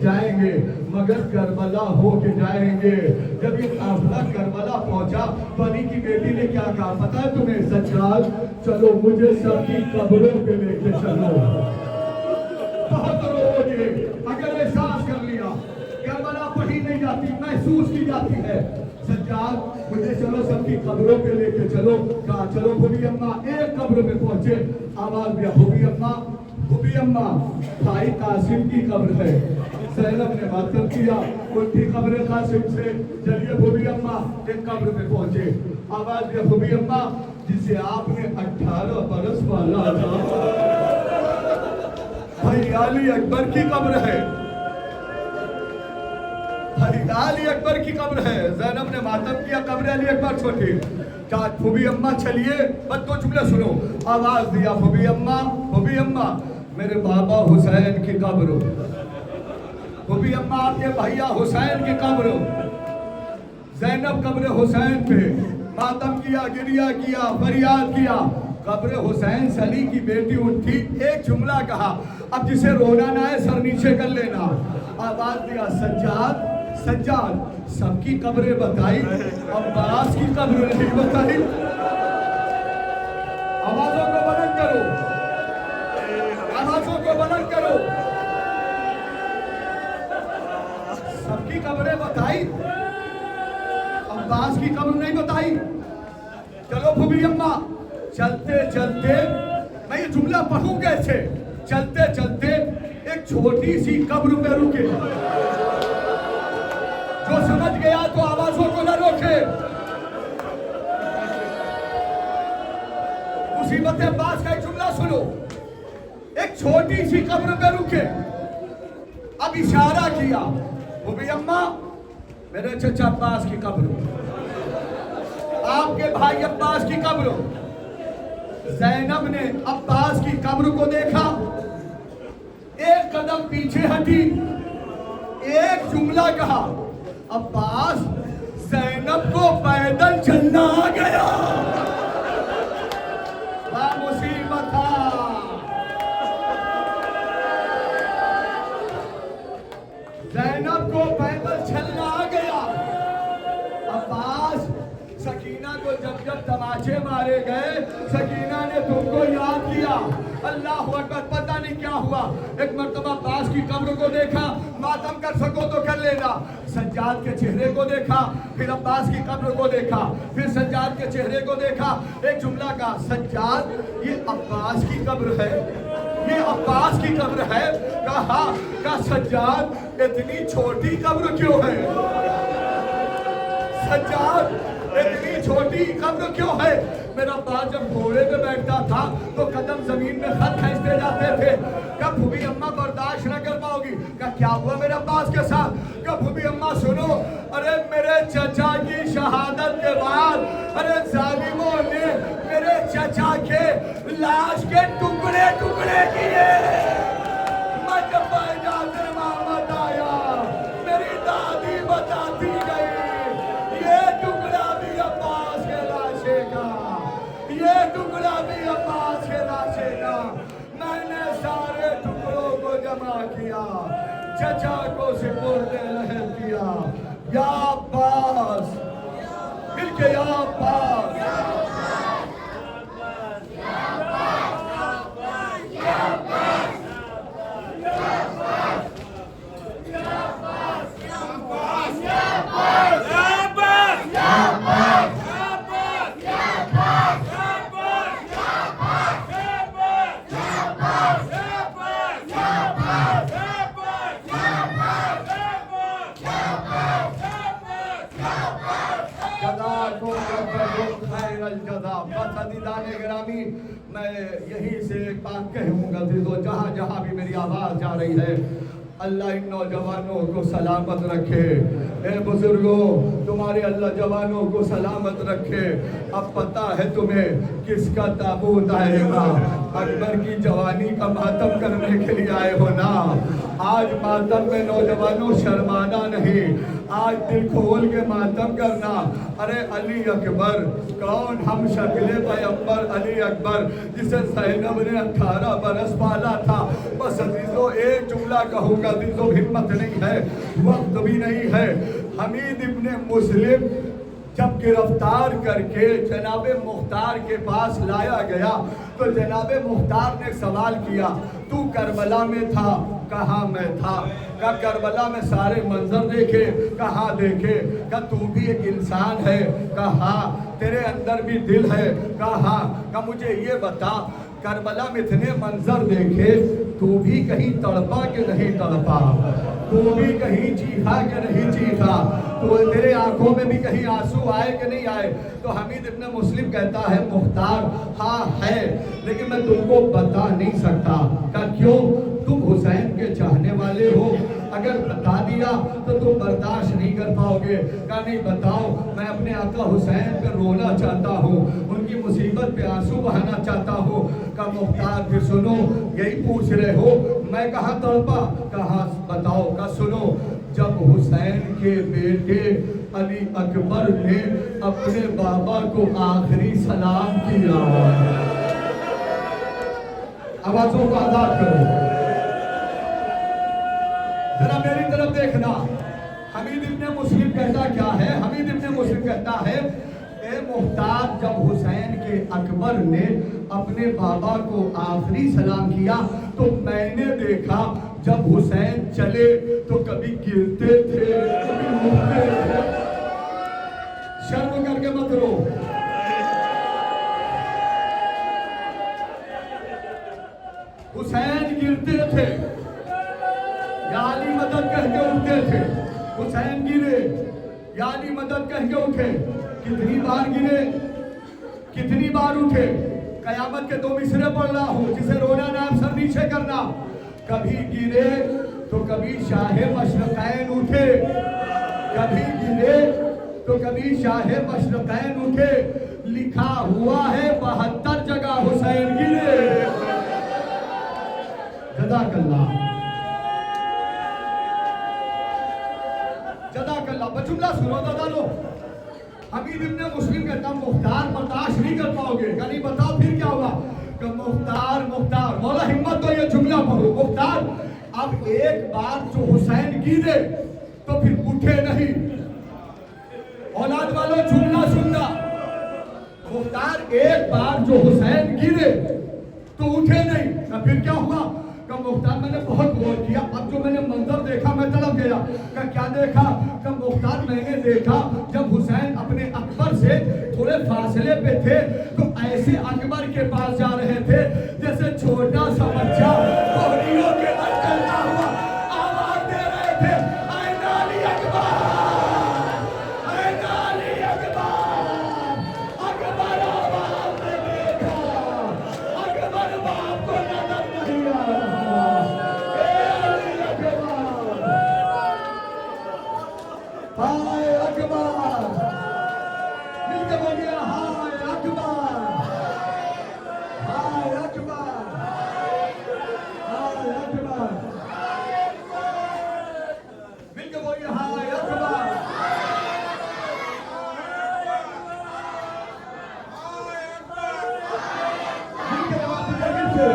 जाएंगे मगर करबला हो के जाएंगे। जब ये काफिला करबला पहुंचा तो अली की बेटी ने क्या कहा पता है तुम्हें? सज्जाद चलो मुझे सबकी कब्रों पे लेके चलो। बहुत रोजे अगर एहसास कर लिया, करबला पढ़ी नहीं जाती, महसूस की जाती है। सज्जाद मुझे चलो सबकी कब्रों पे लेके चलो। कहा चलो फूफी अम्मा। एक कब्र पे पहुंचे, आवाज दिया फूफी अम्मा भाई कासिम की कब्र है। ज़ैनब ने मातम किया, उनकी कब्र कासिम से। चलिए फूफी अम्मा एक कब्र पे पहुंचे, आवाज दिया फूफी अम्मा जिसे आपने 18 बरस पाला था, भाई अली अकबर की कब्र है, भाई अली अकबर की कब्र है। ज़ैनब ने मातम किया, कब्र अली अकबर छोटी। कहा फूफी अम्मा चलिए, बस 2 जुमले सुनो। आवाज दिया फूफी अम्मा मेरे बाबा हुसैन की कब्र, फूफी अम्मा आपके भैया हुसैन की कब्र। ज़ैनब कब्र हुसैन पे मातम किया, गिरिया किया, फरियाद किया। कब्र हुसैन से अली की बेटी उठी, एक जुमला कहा अब जिसे रोना ना है सर नीचे कर लेना। आवाज दिया सज्जाद सबकी कब्रें बताई, अब्बास की कब्र नहीं बताई। आवाजों को बुलंद करो, आवाजों को बुलंद करो। सबकी कब्रें बताई, अब्बास की कब्र नहीं बताई। चलो फूफी अम्मा। चलते चलते मैं ये जुमला पढ़ूं कैसे? चलते चलते एक छोटी सी कब्र पे रुके, जो समझ गया तो आवाजों को न रोके। मुसीबत अब्बास का एक जुमला सुनो। एक छोटी सी कब्र पे रुके, अब इशारा किया फूफी अम्मा मेरे चचा अब्बास की कब्र, आपके भाई अब्बास की कब्र। ज़ैनब ने अब्बास की कब्र को देखा, एक कदम पीछे हटी, एक जुमला कहा अब्बास ज़ैनब को पैदल चलना आ गया। वाह मुसीबत था। ज़ैनब को पैदल चलना आ गया। अब्बास सकीना को जब जब तमाचे मारे गए, सकीना ने तुमको याद किया। अल्लाह अकबर, पता नहीं क्या हुआ। एक मर्तबा अब्बास की कब्र को देखा, मातम कर सको तो कर लेना। सज्जाद के चेहरे को देखा, फिर अब्बास की कब्र को देखा, फिर सज्जाद के चेहरे को देखा। एक जुमला कहा, सज्जाद ये अब्बास की कब्र है, ये अब्बास की कब्र है। कहा सज्जाद इतनी छोटी कब्र क्यों है? सज्जाद इतनी छोटी कब्र क्यों है? मेरा अब्बास जब घोड़े पे बैठता था तो कदम जमीन में खत खींचते जाते थे। कब भूबी अम्मा बर्दाश्त न कर पाओगी? क्या हुआ मेरे अब्बास के साथ? कब भूबी अम्मा सुनो, अरे मेरे चचा की शहादत के बाद अरे जालिमों ने मेरे चचा के लाश के टुकड़े टुकड़े किए। मैं जब जाते मोहम्मद आया, मेरी दादी बताती गई, ये टुकड़ा भी अब्बास के लाशे का, ये टुकड़ा भी अब्बास के लाशे का। मैंने सारे टुकड़ों को जमा किया, चचा को सिपुर्द लहर किया। या अब्बास, मिलके या अब्बास, मैं यहीं से एक बात कहूँगा तो जहाँ जहाँ भी मेरी आवाज़ जा रही है, अल्लाह इन नौजवानों को सलामत रखे। ए बुजुर्गों, तुम्हारे अल्लाह जवानों को सलामत रखे। अब पता है तुम्हें किसका ताबूत आएगा? अकबर की जवानी का मातम करने के लिए आए हो ना। आज मातम में नौजवानों शर्माना नहीं, आज दिल खोल के मातम करना। अरे अली अकबर कौन? हम शक्ले पैगंबर अली अकबर, जिसे ज़ैनब ने 18 बरस पाला था। बस अजीजों एक जुमला कहूँगा, अजीजों हिम्मत नहीं है, वक्त भी नहीं है। हमीद इब्ने मुस्लिम जब गिरफ्तार करके जनाबे मुख्तार के पास लाया गया तो जनाबे मुख्तार ने सवाल किया, तू करबला में था? कहा मैं था। का करबला में सारे मंजर देखे? कहा देखे। का तू भी एक इंसान है? कहा। तेरे अंदर भी दिल है? कहा। का मुझे ये बता, करबला में इतने मंजर देखे, तू भी कहीं तड़पा के नहीं तड़पा? तू भी कहीं चीखा के नहीं चीखा? तो तेरे आंखों में भी कहीं आंसू आए कि नहीं आए? तो हमीद इब्ने मुस्लिम कहता है, मुख्तार हाँ है, लेकिन मैं तुमको बता नहीं सकता। का क्यों? तुम हुसैन के चाहने वाले हो, अगर बता दिया तो तुम बर्दाश्त नहीं कर पाओगे। का नहीं, बताओ। मैं अपने आका हुसैन पे रोना चाहता हूँ, उनकी मुसीबत पे आंसू बहाना चाहता हूँ। का मुख्तार फिर सुनो, यही पूछ रहे हो मैं कहाँ तड़पा? कहाँ बताओ। का सुनो, जब हुसैन के बेटे अली अकबर ने अपने बाबा को आखिरी सलाम किया। आवाजों को आजाद करो, जरा मेरी तरफ देखना। हमीद इब्ने मुस्लिम कहता क्या है? हमीद इब्ने मुस्लिम कहता है, ए मुख्तार, जब हुसैन के अकबर ने अपने बाबा को आखिरी सलाम किया तो मैंने देखा जब हुसैन चले तो कभी गिरते थे, कभी उठते थे। शर्म करके मत रो। हुसैन गिरते थे, याली मदद कह के उठते थे। हुसैन गिरे, याली मदद कह के उठे। कितनी बार गिरे, कितनी बार उठे? कयामत के 2 मिसरे पढ़ रहा हूँ, जिसे रोना नाम सर नीचे करना। कभी गिरे तो कभी शाहे मशरक़ैन उठे, कभी गिरे तो कभी शाहे मशरक़ैन उठे। लिखा हुआ है 72 जगह हुसैन गिरे। जज़ाकल्लाह, जज़ाकल्लाह। बजुमला सुनो दादा लो। हमीद इब्ने मुस्लिम कहता, मुख्तार बर्दाश्त नहीं कर पाओगे। नहीं, बताओ फिर क्या हुआ? कि मुख्तार, मुख्तार, मौला हिम्मत तो ये जुमला पढ़ो। मुख्तार, अब एक बार जो हुसैन गिरे तो फिर उठे नहीं। औलाद वालों जुमला सुनना, मुख्तार एक बार जो हुसैन गिरे तो उठे नहीं, फिर क्या हुआ? कब मुख्तार मैंने बहुत गौर किया, अब जो मैंने मंजर देखा मैं तड़प गया। क्या देखा? कब मुख्तार मैंने देखा जब हुसैन अपने अकबर से थोड़े फासले पे थे तो ऐसे अकबर के पास जा रहे थे जैसे छोटा सा बच्चा कोहनियों के अंदर चलता हुआ आवाज दे रहे थे, ऐ नाली अकबर, ऐ नाली अकबर। अकबर आवाज ने देखा, अकबर बाप को नजर नहीं आ रहा। ए अली अकबर, हाय अकबर, मिलके बोलिए हाय अकबर, हाय अकबर, हाय अकबर, मिलके बोलिए हाय अकबर। मिलके जवाब दीजिए मिलके।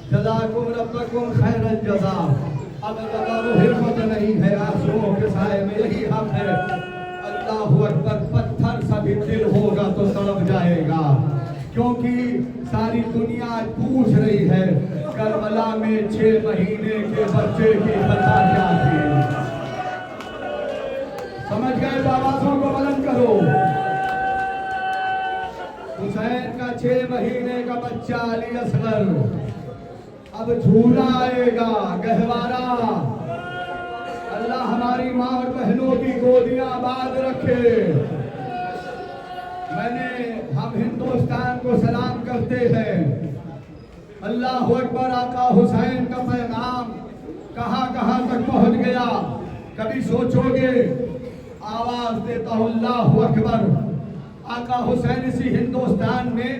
जज़ाकुम रब्बकुम खैरल जज़ा। अब हिम्मत नहीं है आंसुओं के साए में यही हक है। अल्लाहु अकबर, पत्थर सा भी दिल होगा तो तड़प जाएगा, क्योंकि सारी दुनिया आज पूछ रही है करबला में 6 महीने के बच्चे की कथा क्या थी। समझ गए? आवाज़ों को बुलंद करो। हुसैन का 6 महीने का बच्चा अली असगर, अब झूला आएगा गहवारा। अल्लाह हमारी माँ और बहनों की गोदियां आबाद रखे। हम हिंदुस्तान को सलाम करते हैं। अल्लाह अकबर। आका हुसैन का पैगाम कहाँ कहाँ तक पहुँच गया, कभी सोचोगे? आवाज देता हूँ अल्लाह अकबर। आका हुसैन इसी हिंदुस्तान में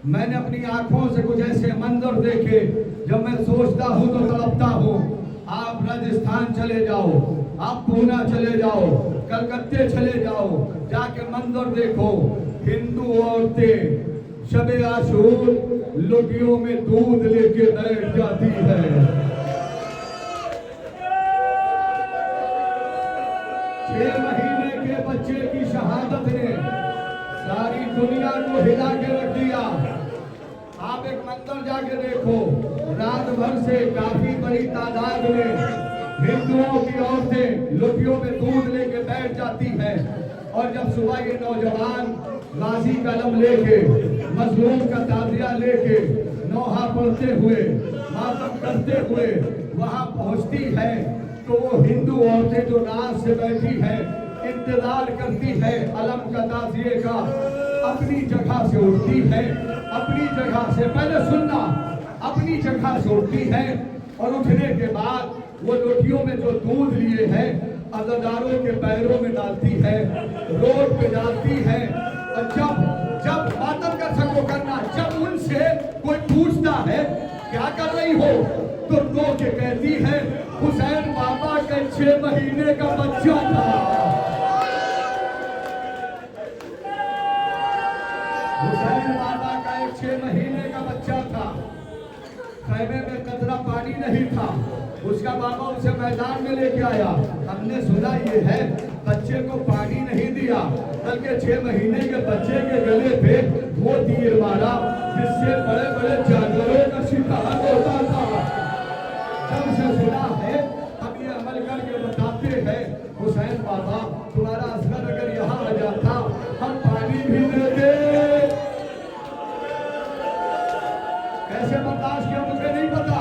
मैंने अपनी आंखों से कुछ ऐसे मंजर देखे, जब मैं सोचता हूँ तो तड़पता हूँ। आप राजस्थान चले जाओ, आप पूना चले जाओ, कलकत्ते चले जाओ, जाके मंजर देखो। हिंदू औरतें शबे आशूर लोटियों में दूध लेके बैठ जाती है। 6 महीने के बच्चे की शहादत ने सारी दुनिया को हिला के रख दिया। आप एक मंदिर जाके देखो, रात भर से काफी बड़ी तादाद में हिंदुओं की औरतें लोटियों में दूध लेके बैठ जाती हैं, और जब सुबह ये नौजवान गाजी कलम लेके मजलूम का ताजिया लेके नौहा पढ़ते हुए मातम करते हुए वहां पहुंचती है, तो वो हिंदू औरतें जो रात से बैठी है इंतजार करती है अलम का ताजिए का, अपनी जगह से उठती है, अपनी जगह से पहले सुनना, अपनी जगह से उठती है, और उठने के बाद वो लोटियों में जो दूध लिए हैं अज़ादारों के पैरों में डालती है, रोड पे डालती है। और जब मातम का सको करना, जब उनसे कोई पूछता है क्या कर रही हो, तो रो के कहती है हुसैन बाबा का 6 महीने का बच्चा था। हुसैन बाबा का एक 6 महीने का बच्चा था। खैमे में कतरा पानी नहीं था, उसका बाबा उसे मैदान में लेके आया। हमने सुना ये है बच्चे को पानी नहीं दिया, बल्कि 6 महीने के बच्चे के गले पे वो तीर मारा जिससे बड़े बड़े जानवरों का शिकार होता था। जब से सुना है अब ये अमल करके बताते हैं, हुसैन बाबा तुम्हारा असगर अगर यहाँ आ जाता हम पानी भी देते। कैसे बर्दाश्त किया मुझे नहीं पता,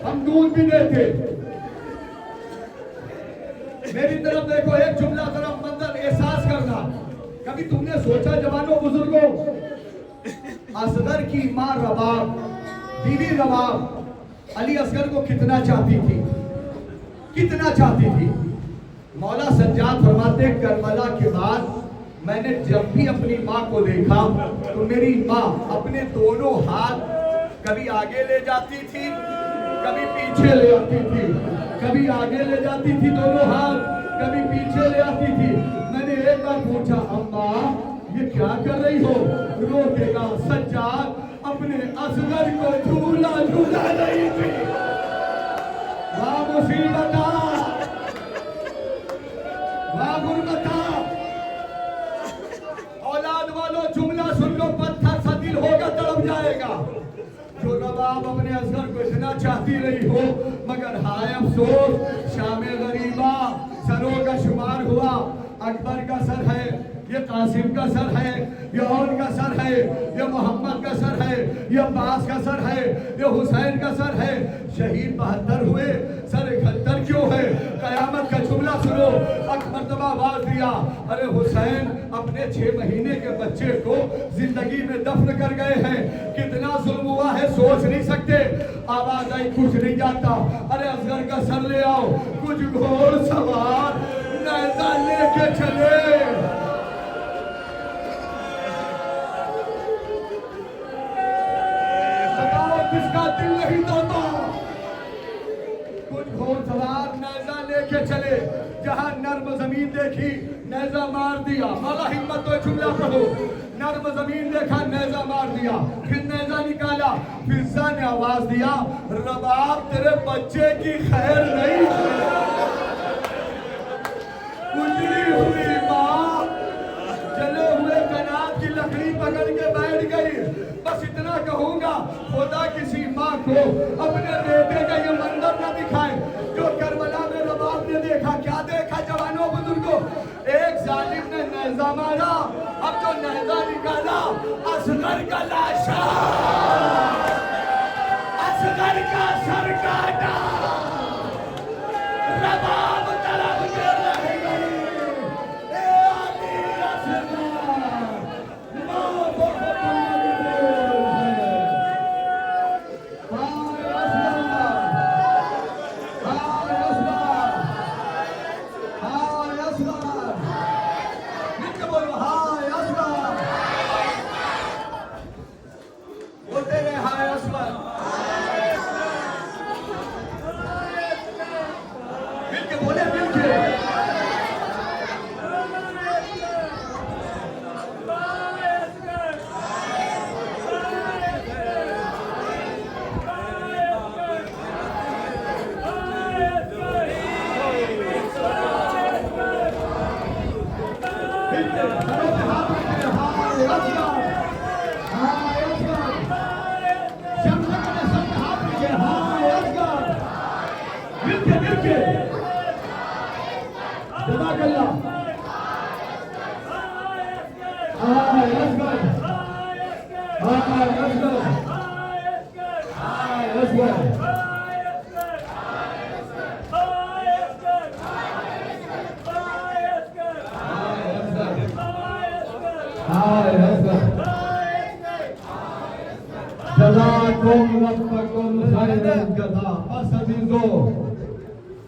हम दूध भी देते। मेरी तरफ देखो, एक जुमला जरा मंजर एहसास करना। कभी तुमने सोचा जवानों बुजुर्गों, असगर की माँ रबाब, बीवी रबाब अली असगर को कितना चाहती थी, कितना चाहती थी। मौला सज्जाद फरमाते करबला के बाद मैंने जब भी अपनी माँ को देखा तो मेरी माँ अपने दोनों हाथ कभी आगे ले जाती थी, कभी पीछे ले आती थी, कभी आगे ले जाती थी दोनों हाथ, कभी पीछे ले आती थी। मैंने एक बार पूछा, अम्मा ये क्या कर रही हो? रोकेगा सज्जाद अपने असगर को झूला झूला रही थी। वाह मुसीबता, वाह गुरबता। औलाद वालों जुमला सुन लो, पत्थर सा दिल होगा तड़प जाएगा। जो रबाब अपने असगर को इतना चाहती रही हो, मगर हाय अफसोस शामे गरीबा सरों का शुमार हुआ। अकबर का सर है, ये कासिम का सर है, ये और का सर है, ये मोहम्मद का सर है, ये अब्बास का सर है, ये हुसैन का सर है। शहीद 72 हुए, सर 71 क्यों है? कयामत का जुमला सुनो। अकबर तब आवाज दिया, अरे हुसैन अपने 6 महीने के बच्चे को जिंदगी में दफन कर गए हैं, कितना जुल्म हुआ है सोच नहीं सकते। आवाज आई, कुछ नहीं जाता, अरे असगर का सर ले आओ। कुछ घोड़ सवार नेज़ा लेके चले। किसका दिल नहीं तोड़ता? कुछ घोड़सवार नेज़ा लेके चले, जहां नर्म जमीन देखी नेज़ा मार दिया। मौला हिम्मत तो जुमला पढ़ो। नर्म जमीन देखा नेज़ा मार दिया, फिर नेज़ा निकाला। फिजा ने आवाज दिया, रबाब तेरे बच्चे की खैर नहीं। गुजरी हुई माँ जले हुए कनात की लकड़ी पकड़ के बैठ गई। बस इतना कहूंगा, खुदा किसी माँ को अपने बेटे का ये मंजर न दिखाए जो करबला में रबाब ने देखा। क्या देखा जवानों बुजुर्गों? एक जालिम ने नेज़ा मारा, अब जो नेज़ा निकाला असगर का लाशा, असगर का सर काटा। रबाब तड़प के रह गई। ए अली असगर, माँ बहुत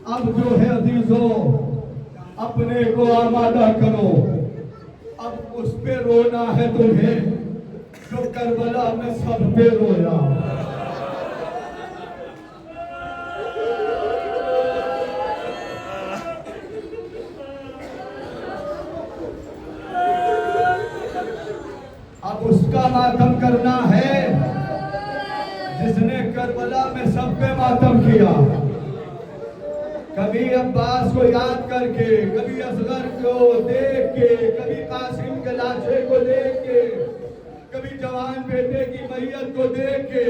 अब जो है अजीजों, अपने को आमादा करो। अब उस पे रोना है तुम्हें जो करबला में सब पे रोया। अब उसका मातम करना है जिसने करबला में सब पे मातम किया। कभी अब्बास को याद करके, कभी असगर को देख के, कभी कासिम के लाशे को देख के, जवान बेटे की मैयत को देख के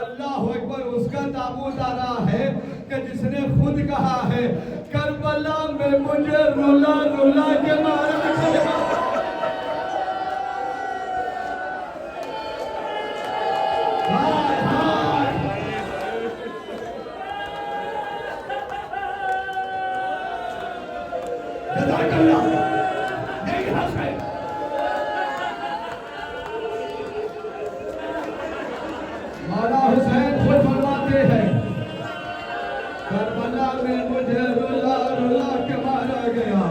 अल्लाह अकबर उसका ताबूत आ रहा है कि जिसने खुद कहा है करबला में मुझे रुला रुला के मारा गया। मौला हुसैन खुद फरमाते हैं करबला में मुझे रुला रुला के मारा गया।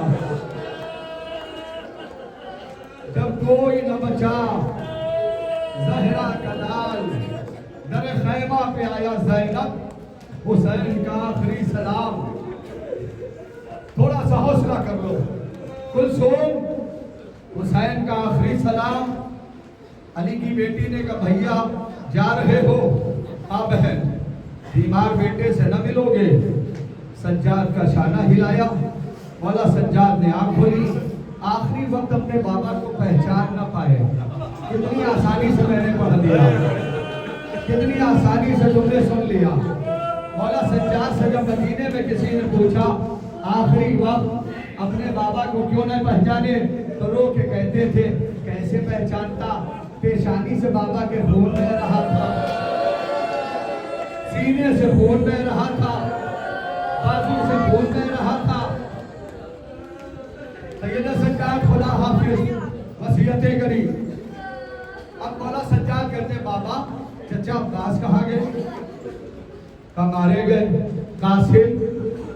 जब कोई न बचा ज़हरा का लाल दर खैमा पे आया ज़ैनब हुसैन का आखिरी सलाम। थोड़ा सा हौसला कर लो। कुलसूम हुसैन का आखिरी सलाम। अली की बेटी ने कहा भैया जा रहे हो? हाँ बहन। बीमार बेटे से न मिलोगे? सज्जाद का शाना हिलाया। मौला सज्जाद ने आंख खोली। आखिरी वक्त अपने बाबा को पहचान न पाए। कितनी आसानी से मैंने पढ़ लिया, कितनी आसानी से तुमने सुन लिया। मौला सज्जाद से जब मदीने में किसी ने पूछा आखिरी वक्त अपने बाबा को क्यों नहीं पहचाने, तो रो के कहते थे कैसे पहचानता, पेशानी से बाबा के खून बह रहा था, सीने से खून बह रहा था, बाजू से खून बह रहा था। सैयदा सज्जाद खुदा हाफिज वसीयतें करी। अब मौला सज्जाद कहते बाबा चचा अब्बास कहाँ गए? का मारे गए। कासिम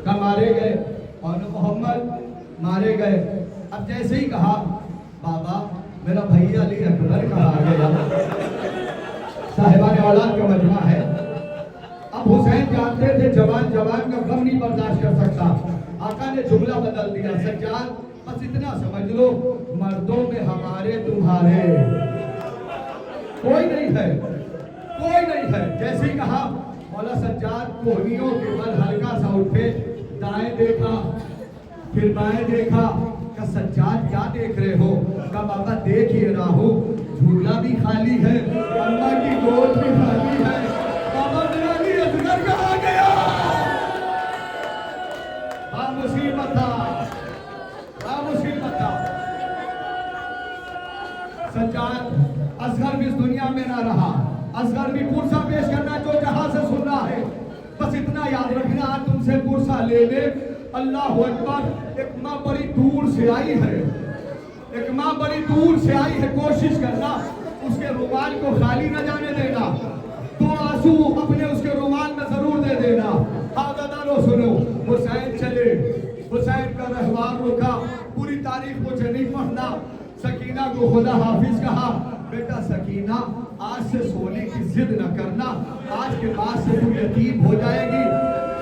का मारे गए और मोहम्मद मारे गए। अब जैसे ही कहा बाबा मेरा भैया अली अकबर कहाँ आ गया। साहिबान औलाद का मजमा है। अब हुसैन जानते थे जवान जवान का गम नहीं बर्दाश्त कर सकता। आका ने जुमला बदल दिया, सज्जाद बस इतना समझ लो मर्दों में हमारे तुम्हारे कोई नहीं है, कोई नहीं है। जैसे ही कहा मौला सज्जाद कोहनियों के बल हल्का सा उठे, दाएं देखा फिर बाएं देखा। का सज्जाद क्या देख रहे हो? का बाबा देख ही रहा हूं, झूला भी खाली है, अम्मा की गोद भी खाली है। बाबा मेरा अली असगर कहाँ गया? मुसीबत था, मुसीबत था। सज्जाद असगर भी इस दुनिया में ना रहा। असगर भी पुरसा पेश करना जो जहां से सुन रहा है, बस इतना याद रखना तुमसे पुरसा ले ले। अल्लाह अकबर। एक माँ बड़ी दूर से आई है, एक माँ बड़ी दूर से आई है। कोशिश करना उसके रुमाल को खाली न जाने देना, तो आंसू अपने उसके रुमाल में जरूर दे देना। हाँ दादा सुनो। हुसैन चले, हुसैन का रहवार रुका। पूरी तारीख मुझे नहीं पढ़ना। सकीना को खुदा हाफिज कहा बेटा सकीना आज से सोने की जिद न करना, आज के बाद से तू यतीम हो जाएगी।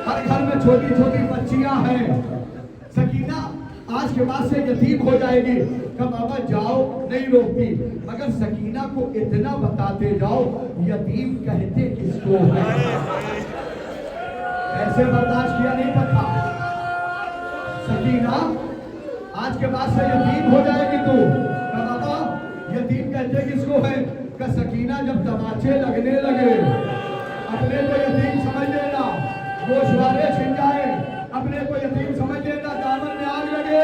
हर घर में छोटी छोटी बच्चियां हैं। सकीना आज के बाद से यतीम हो जाएगी। कब बाबा जाओ नहीं रोकती, मगर सकीना को इतना बताते जाओ यतीम कहते किसको है। ऐसे बर्दाश्त किया नहीं पता। सकीना आज के बाद से यतीम हो जाएगी तू। कब बाबा यतीम कहते किसको है? का सकीना जब तमाचे लगने लगे अपने को यतीम समझ लेना, गोशवारे छिन जाए अपने को यतीम समझ लेना, दामन में आग लगे।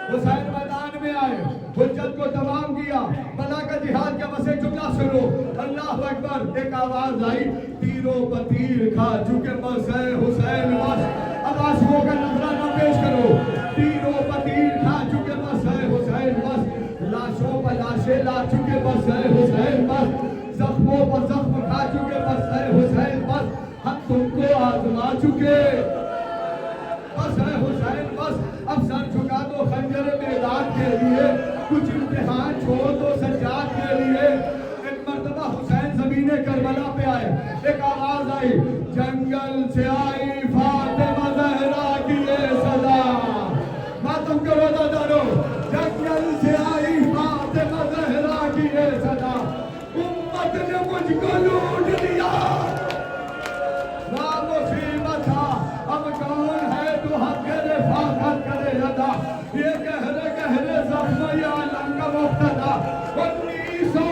हुसैन मैदान में आए, हुज्जत को तमाम किया, बला का जिहाद का बसे जुमला सुनो। अल्लाह अकबर। एक आवाज आई तीरों पर तीर खा चुके बस है हुसैन बस। अब आंसुओं का नजराना पेश करो। तीरों पर तीर खा चुके बस है हुसैन बस, लाशों पर लाशें ला चुके बस है हुसैन बस, जख्मों पर जख्म खा चुके बस है हुसैन बस, हम तुमको आजमा चुके बस है हुसैन बस। अब सर झुका दो खंजर मैदान के लिए, कुछ इम्तिहान छोड़ दो सज्जाद के लिए। एक मर्तबा हुसैन ज़मीने करबला पे आए, एक आवाज आई जंगल से आई फातिमा ज़हरा की ये सदा। मातम करो दादारो, जंगल से आई फातिमा ज़हरा की ये सदा। उम्मत ने मुझको लूट लिया, ना मुसीबत था। अब कौन है तू हक रिफाकत करे अदा। ये गहरे गहरे जख्म या लंगा मुफ्तदा 1900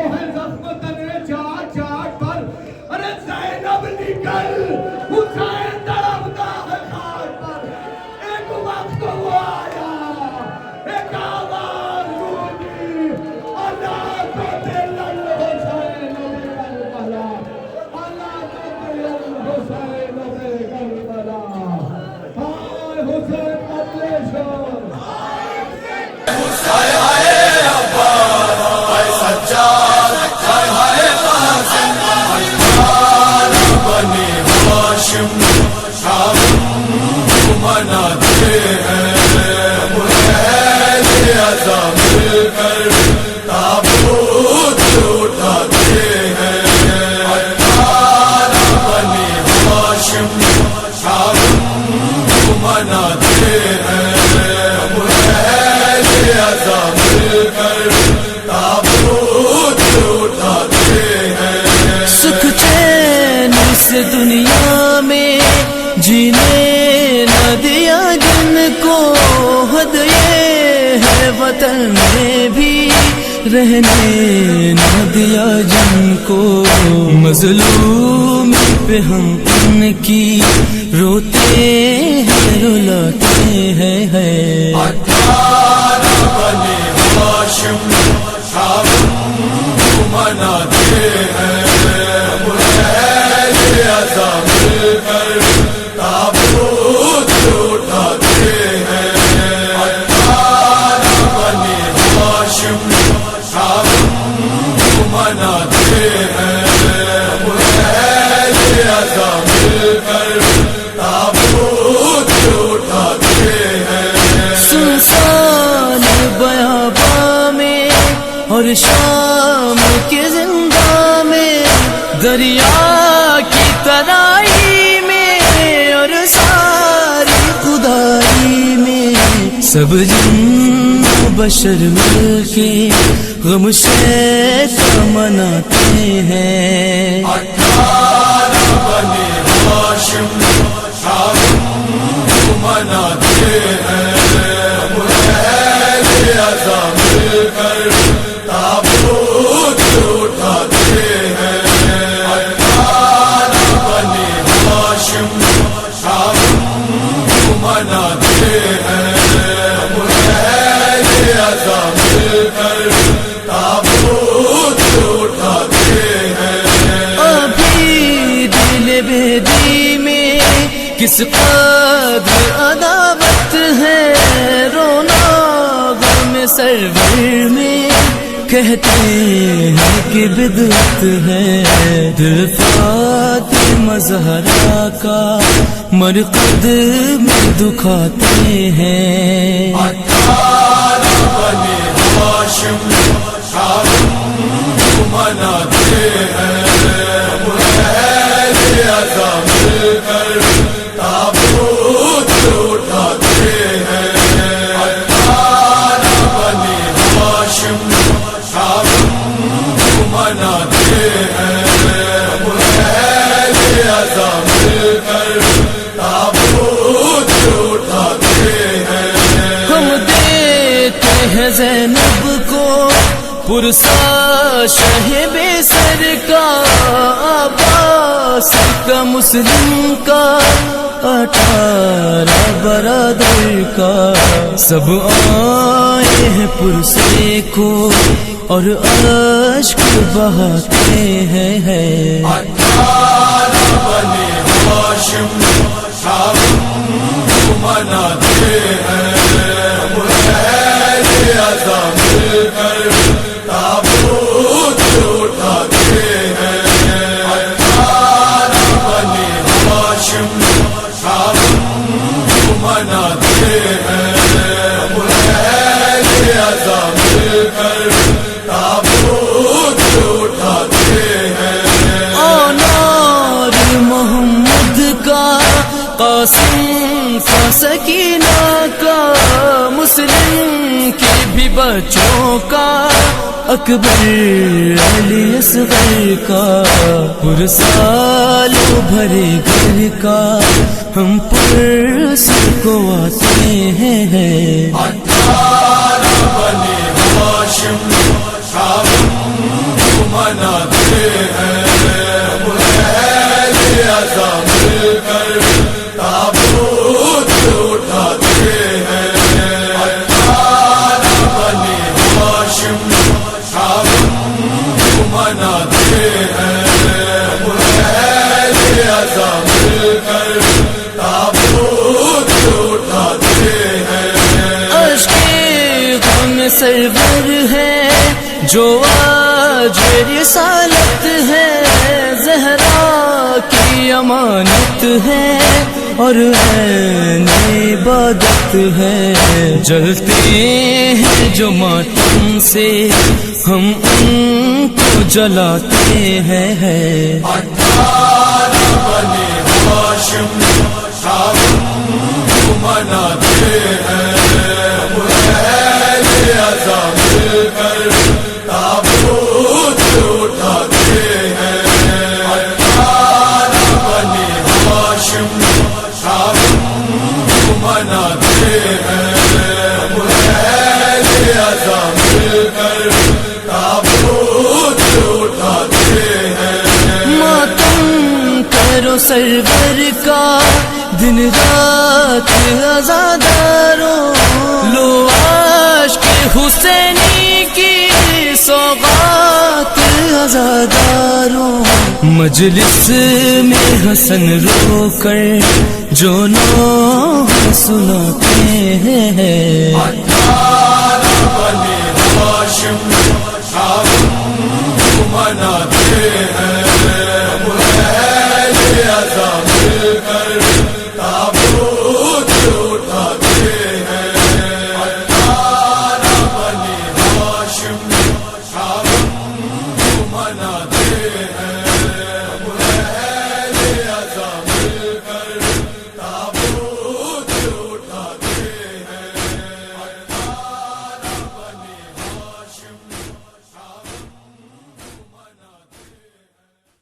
مل کر تابوت اٹھاتے ہیں، اٹھارہ بنی ہاشم شام مناتے ہیں، ابو جہل عزا مل کر تابوت اٹھاتے ہیں۔ سکھ چین اس دنیا میں جینے نہ دیا جن کو، حد یہ ہے وطن میں بھی رہنے نہ دیا جن کو، مظلوم پہ ہم ان کی روتے ہیں رلاتے ہیں۔ اٹھارہ بنی ہاشم شام مناتے ہیں، ابو جہل عزا مل کر تابوت اٹھاتے ہیں، اٹھارہ بنی ہاشم شام مناتے ہیں، ابو جہل عزا مل کر تابوت اٹھاتے ہیں۔ سنسان بیاباں میں اور شام کے زندہ میں، دریا کی ترائی میں اور ساری خدائی میں، سب جن بشر مل کے غم شیطا مناتے ہیں۔ اٹھارہ بنی ہاشم شام مناتے ہیں، ابو جہل عزا مل کر تابوت اٹھاتے ہیں، اٹھارہ بنی ہاشم شام مناتے ہیں، ابو جہل عزا مل کر تابوت اٹھاتے ہیں۔ ابھی دل بیدی میں کس قدر عداوت ہے، رونا غم سرور میں کہتے ہیں کہ بدعت ہے، دل فاطمہ زہرا کا مرقد میں دکھاتے ہیں۔ اٹھارہ بنی ہاشم شام مناتے ہیں، ابو جہل عزا مل کر تابوت اٹھاتے ہیں، اٹھارہ بنی ہاشم شام مناتے ہیں، ابو جہل عزا مل کر تابوت اٹھاتے ہیں۔ ہم دیتے ہیں زینب کو پرسا شہ بے سر کا، عباس کا مسلم کا، 18 برادر کا، سب آئے ہیں پرسے کو اور اشک بہاتے ہیں۔ اٹھارہ بنی ہاشم شام مناتے ہیں، ابو جہل عزا مل کر تابوت اٹھاتے ہیں، اٹھارہ بنی ہاشم شام مناتے ہیں، ابو جہل عزا مل کر تابوت اٹھاتے ہیں۔ آنار محمد کا، قاسم کا، سکینہ کا، مسلم کے بھی بچوں کا، اکبر علی اصغر کا، پرسال بھرے گھر کا، ہم پرس کو آتے ہیں۔ اٹھارہ بنی ہاشم شام مناتے ہیں، ابو جہل عزا مل کر تابوت اٹھاتے ہیں، اٹھارہ بنی ہاشم شام مناتے ہیں، ابو جہل عزا مل کر تابوت اٹھاتے ہیں۔ اشکِ غم سرور ہے جو آج رسالت ہے، زہرا کی امانت ہے اور عین عبادت ہے. جلتے ہیں جو ماتم سے ہم ان کو جلاتے ہیں. 18 بنی ہاشم کو مناتے ہیں. اہل عزا مل کر تابوت اٹھاتے ہیں. 18 بنی ہاشم کو مناتے ہیں. اہل عزا مل کر تابوت اٹھاتے ہیں. ماتم کرو سرور کا دن رات عزاداروں. لو عاشق حسینی کی سوغات عزاداروں. مجلس میں حسن رو کر جو نو سناتے ہیں.